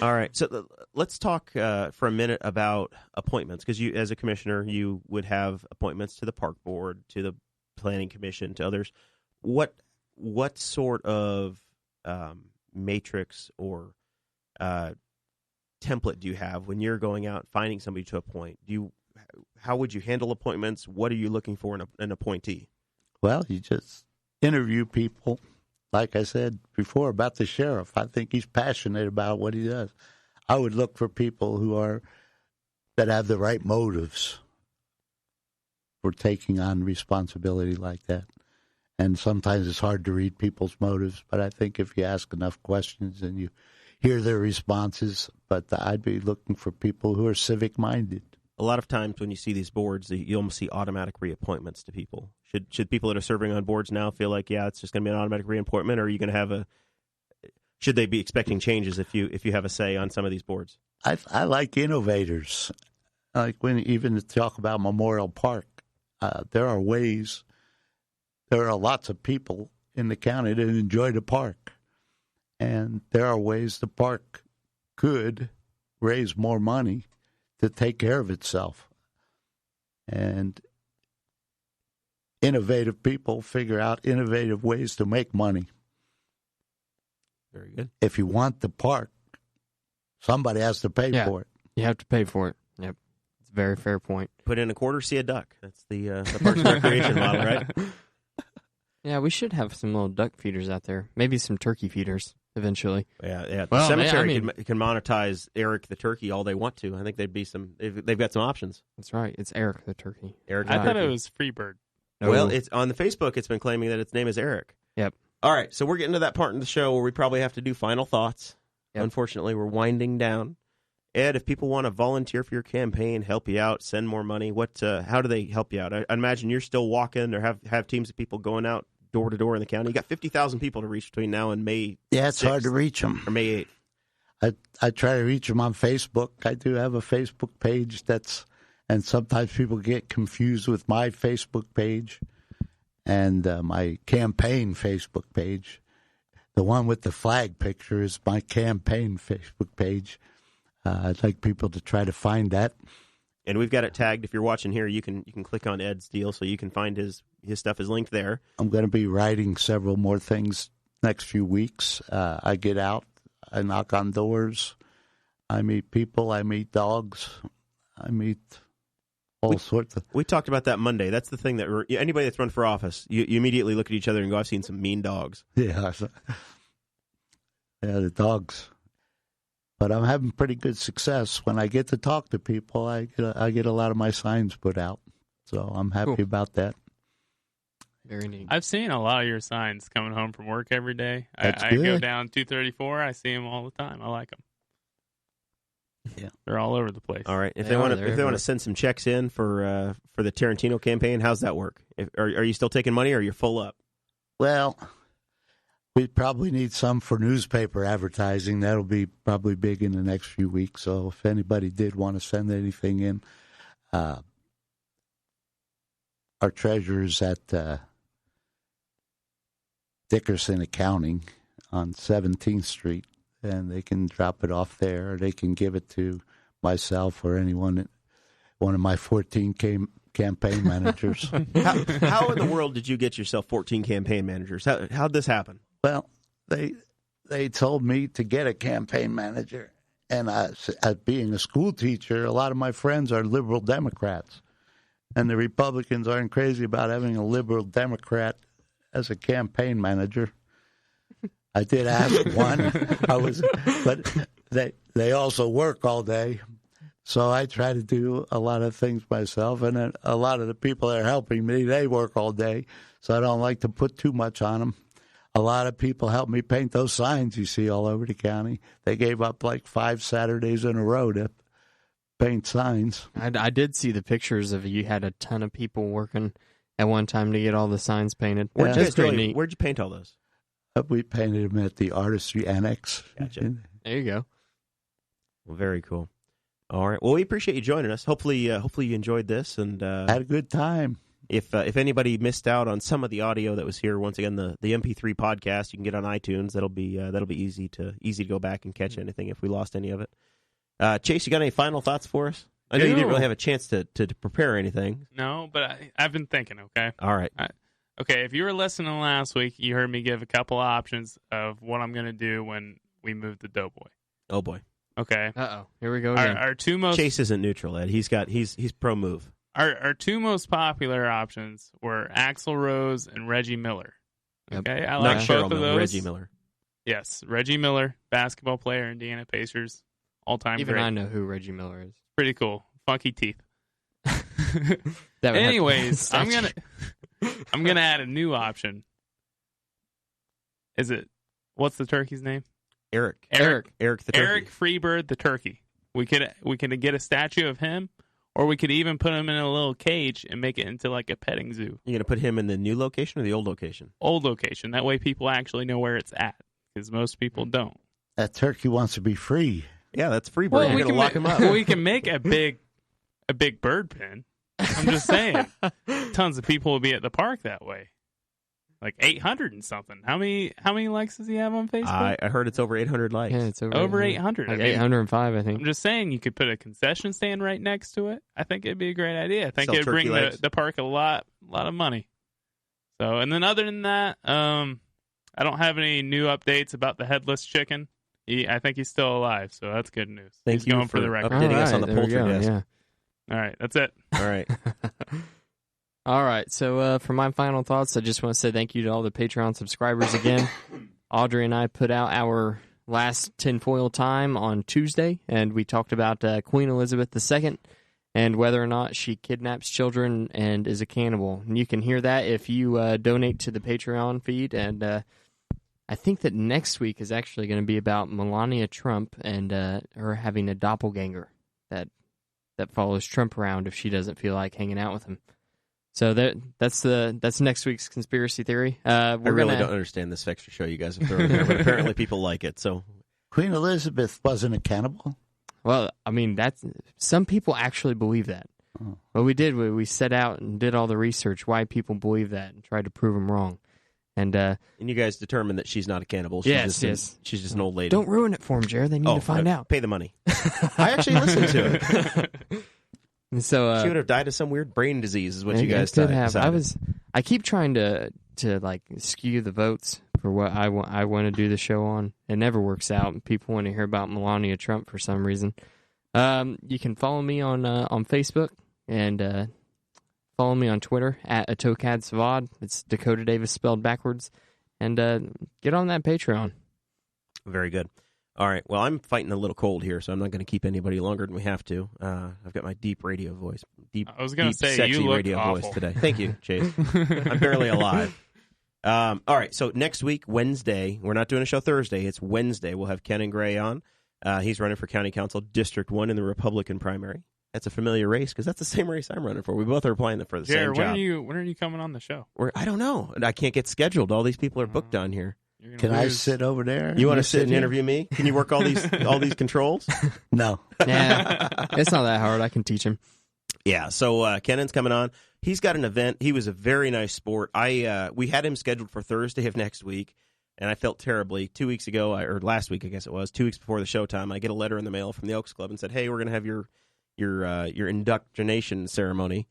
All right, so let's talk for a minute about appointments, because you, as a commissioner, you would have appointments to the park board, to the planning commission, to others. What sort of matrix or template do you have when you're going out finding somebody to appoint? How would you handle appointments? What are you looking for in an appointee? Well, you just interview people. Like I said before about the sheriff, I think he's passionate about what he does. I would look for people that have the right motives for taking on responsibility like that. And sometimes it's hard to read people's motives, but I think if you ask enough questions and you hear their responses, but I'd be looking for people who are civic-minded. A lot of times when you see these boards, you almost see automatic reappointments to people. Should people that are serving on boards now feel like, it's just going to be an automatic reappointment, or are you going to have should they be expecting changes if you have a say on some of these boards? I like innovators. Like even to talk about Memorial Park, there are lots of people in the county that enjoy the park. And there are ways the park could raise more money to take care of itself. And innovative people figure out innovative ways to make money. Very good. If you want the park, somebody has to pay for it. You have to pay for it. Yep. It's a very fair point. Put in a quarter, see a duck. That's the Parks and Recreation model, right? Yeah, we should have some little duck feeders out there. Maybe some turkey feeders eventually. Yeah. The Well, cemetery can monetize Eric the turkey all they want to. I think they've got some options. That's right. It's Eric the turkey. Eric. I thought it was Freebird. No. Well, it's on the Facebook. It's been claiming that its name is Eric. Yep. All right, so we're getting to that part in the show where we probably have to do final thoughts. Yep. Unfortunately, we're winding down. Ed, if people want to volunteer for your campaign, help you out, send more money, how do they help you out? I imagine you're still walking or have teams of people going out door to door in the county. You got 50,000 people to reach between now and May. Yeah, it's 6th, hard to reach them. Or May 8th. I try to reach them on Facebook. I do have a Facebook page and sometimes people get confused with my Facebook page and my campaign Facebook page. The one with the flag picture is my campaign Facebook page. I'd like people to try to find that. And we've got it tagged. If you're watching here, you can click on Ed's deal so you can find his stuff is linked there. I'm going to be writing several more things next few weeks. I get out, I knock on doors, I meet people, I meet dogs, I meet all sorts of... We talked about that Monday. That's the thing that anybody that's run for office, you immediately look at each other and go, I've seen some mean dogs. Yeah, the dogs. But I'm having pretty good success. When I get to talk to people, I get a lot of my signs put out. So I'm happy about that. Very neat. I've seen a lot of your signs coming home from work every day. That's I good. go down 234. I see them all the time. I like them. Yeah, they're all over the place. All right. If They they want are. to send some checks in for the Tarantino campaign, how's that work? Are you still taking money or you're full up? Well, we probably need some for newspaper advertising. That'll be probably big in the next few weeks. So if anybody did want to send anything in, our treasurer's at Dickerson Accounting on 17th Street, and they can drop it off there, or they can give it to myself or anyone, one of my 14 campaign managers. How in the world did you get yourself 14 campaign managers? How'd this happen? Well, they told me to get a campaign manager, and as being a school teacher, a lot of my friends are liberal Democrats, and the Republicans aren't crazy about having a liberal Democrat as a campaign manager. I did ask one, but they also work all day, so I try to do a lot of things myself, and then a lot of the people that are helping me, they work all day, so I don't like to put too much on them. A lot of people help me paint those signs you see all over the county. They gave up like 5 Saturdays in a row to paint signs. I did see the pictures of you had a ton of people working at one time to get all the signs painted. Where'd Neat. you paint all those? We painted them at the Artistry Annex. Gotcha. There you go. Well, very cool. All right. Well, we appreciate you joining us. Hopefully you enjoyed this, and Had a good time. If anybody missed out on some of the audio that was here, once again the MP3 podcast you can get on iTunes. That'll be easy to go back and catch anything if we lost any of it. Chase, you got any final thoughts for us? I know you didn't really have a chance to prepare anything. No, but I've been thinking. Okay. All right. Okay. If you were listening last week, you heard me give a couple options of what I'm going to do when we move the Doughboy. Oh boy. Okay. Uh-oh. Here we go again. Our two most Chase isn't neutral, Ed. He's pro move. Our two most popular options were Axl Rose and Reggie Miller. Yep. Okay, I like Not both Cheryl of Miller, those. Reggie Miller. Yes, Reggie Miller, basketball player, Indiana Pacers, all-time Even great. I know who Reggie Miller is. Pretty cool, funky teeth. That would Anyways, have- I'm gonna add a new option. What's the turkey's name? Eric the turkey. Eric Freebird the turkey. We could get a statue of him, or we could even put him in a little cage and make it into like a petting zoo. You gonna put him in the new location or the old location? Old location. That way people actually know where it's at, because most people don't. That turkey wants to be free. Yeah, that's free bird. You're gonna lock him up. We can make a big bird pen. I'm just saying, tons of people will be at the park that way. Like 800 and something. How many likes does he have on Facebook? I heard it's over 800 likes. Yeah, it's Over 800. Like I mean, 805, I think. I'm just saying, you could put a concession stand right next to it. I think it'd be a great idea. I think Sell it'd bring turkey legs. the park a lot of money. So, and then other than that, I don't have any new updates about the headless chicken. I think he's still alive, so that's good news. Thank he's you going for the record. updating us on the there we poultry go, desk. yeah. All right, that's it. All right. All right, so for my final thoughts, I just want to say thank you to all the Patreon subscribers again. Audrey and I put out our last tinfoil time on Tuesday, and we talked about Queen Elizabeth II and whether or not she kidnaps children and is a cannibal. And you can hear that if you donate to the Patreon feed. And I think that next week is actually going to be about Melania Trump and her having a doppelganger that follows Trump around if she doesn't feel like hanging out with him. So that's next week's conspiracy theory. I really don't understand this extra show you guys have thrown here, but apparently people like it. So Queen Elizabeth wasn't a cannibal? Well, I mean, some people actually believe that. Oh. What we did, we set out and did all the research why people believe that and tried to prove them wrong. And you guys determined that she's not a cannibal. Yes. She's just an old lady. Don't ruin it for them, Jared. They need to find out. Pay the money. I actually listened to it. And so she would have died of some weird brain disease, is what you guys did have. decided. I keep trying to like skew the votes for what I want to do the show on. It never works out. People want to hear about Melania Trump for some reason. You can follow me on Facebook and follow me on Twitter at AtokadSavad. It's Dakota Davis spelled backwards. And get on that Patreon. Very good. All right. Well, I'm fighting a little cold here, so I'm not going to keep anybody longer than we have to. I've got my deep radio voice. I was going to say, sexy you look radio awful. voice today. Thank you, Chase. I'm barely alive. All right. So next week, Wednesday, we're not doing a show Thursday. It's Wednesday. We'll have Ken and Gray on. He's running for County Council District 1 in the Republican primary. That's a familiar race because that's the same race I'm running for. We both are applying for the same job. When are you coming on the show? I don't know. I can't get scheduled. All these people are booked on here. Can I sit over there? You want to sit and interview me? Can you work all these controls? No. Nah, it's not that hard. I can teach him. Yeah. So Kennan's coming on. He's got an event. He was a very nice sport. We had him scheduled for Thursday of next week, and I felt terribly. 2 weeks ago, or last week, I guess it was, 2 weeks before the showtime, I get a letter in the mail from the Elks Club and said, "Hey, we're going to have your indoctrination ceremony.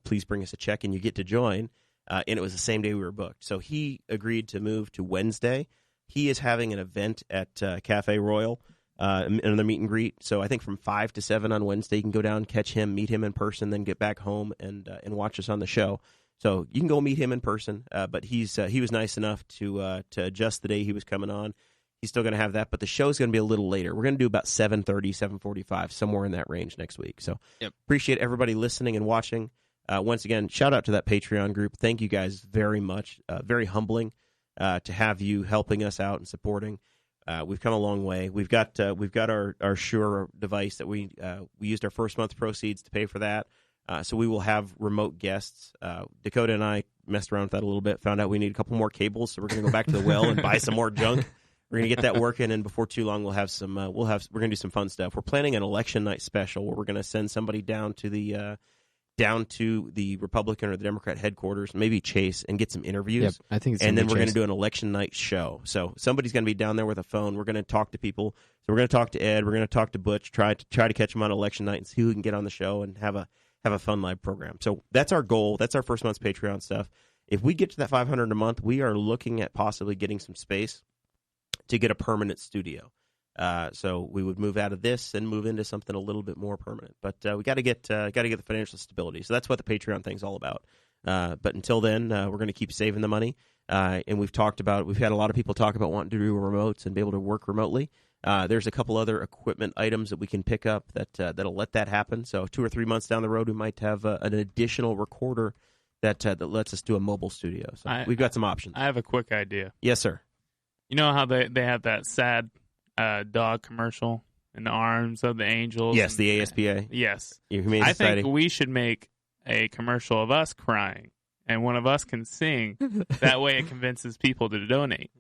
Please bring us a check, and you get to join." And it was the same day we were booked. So he agreed to move to Wednesday. He is having an event at Cafe Royal, another meet and greet. So I think from 5 to 7 on Wednesday, you can go down, catch him, meet him in person, then get back home and watch us on the show. So you can go meet him in person. But he was nice enough to adjust the day he was coming on. He's still going to have that, but the show's going to be a little later. We're going to do about 7:30, 7:45, somewhere in that range next week. So Appreciate everybody listening and watching. Once again, shout out to that Patreon group. Thank you guys very much. Very humbling to have you helping us out and supporting. We've come a long way. We've got our Shure device that we used our first month's proceeds to pay for that. So we will have remote guests. Dakota and I messed around with that a little bit. Found out we need a couple more cables, so we're going to go back to the well and buy some more junk. We're going to get that working, and before too long, we'll have some. We're going to do some fun stuff. We're planning an election night special where we're going to send somebody down to the Republican or the Democrat headquarters, maybe Chase, and get some interviews. Yep, I think it's and then we're going Chase. to do an election night show. So somebody's going to be down there with a phone. We're going to talk to people. So we're going to talk to Ed. We're going to talk to Butch. Try to catch him on election night and see who can get on the show and have a fun live program. So that's our goal. That's our first month's Patreon stuff. If we get to that $500 a month, we are looking at possibly getting some space to get a permanent studio. So we would move out of this and move into something a little bit more permanent. But we got to get the financial stability. So that's what the Patreon thing's all about. But until then, we're going to keep saving the money. And we've had a lot of people talk about wanting to do remotes and be able to work remotely. There's a couple other equipment items that we can pick up that'll let that happen. So 2 or 3 months down the road, we might have an additional recorder that lets us do a mobile studio. So we've got some options. I have a quick idea. Yes, sir. You know how they have that sad dog commercial in the arms of the angels? Yes, the ASPA. Yes. Humane I Society. think we should make a commercial of us crying, and one of us can sing. That way it convinces people to donate.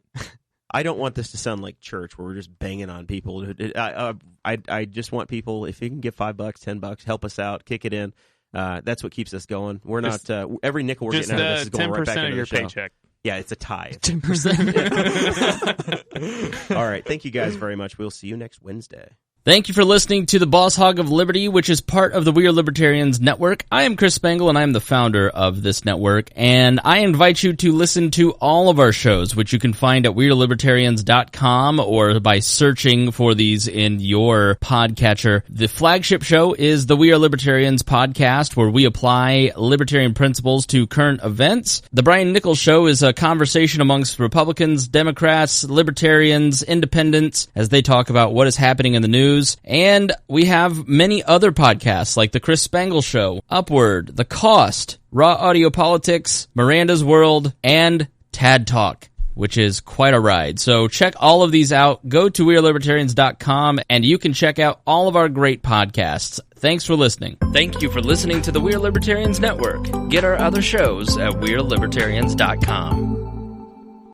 I don't want this to sound like church where we're just banging on people. I just want people, if you can give $5, $10, help us out, kick it in. That's what keeps us going. We're not every nickel we're getting out of this is going right back into of your the show. paycheck. Yeah, it's a tie. 10%. All right. Thank you guys very much. We'll see you next Wednesday. Thank you for listening to the Boss Hog of Liberty, which is part of the We Are Libertarians Network. I am Chris Spangle, and I am the founder of this network, and I invite you to listen to all of our shows, which you can find at wearelibertarians.com or by searching for these in your podcatcher. The flagship show is the We Are Libertarians podcast, where we apply libertarian principles to current events. The Brian Nichols Show is a conversation amongst Republicans, Democrats, Libertarians, Independents, as they talk about what is happening in the news. And we have many other podcasts like The Chris Spangle Show, Upward, The Cost, Raw Audio Politics, Miranda's World, and Tad Talk, which is quite a ride. So check all of these out. Go to wearelibertarians.com and you can check out all of our great podcasts. Thanks for listening. Thank you for listening to the We Are Libertarians Network. Get our other shows at wearelibertarians.com.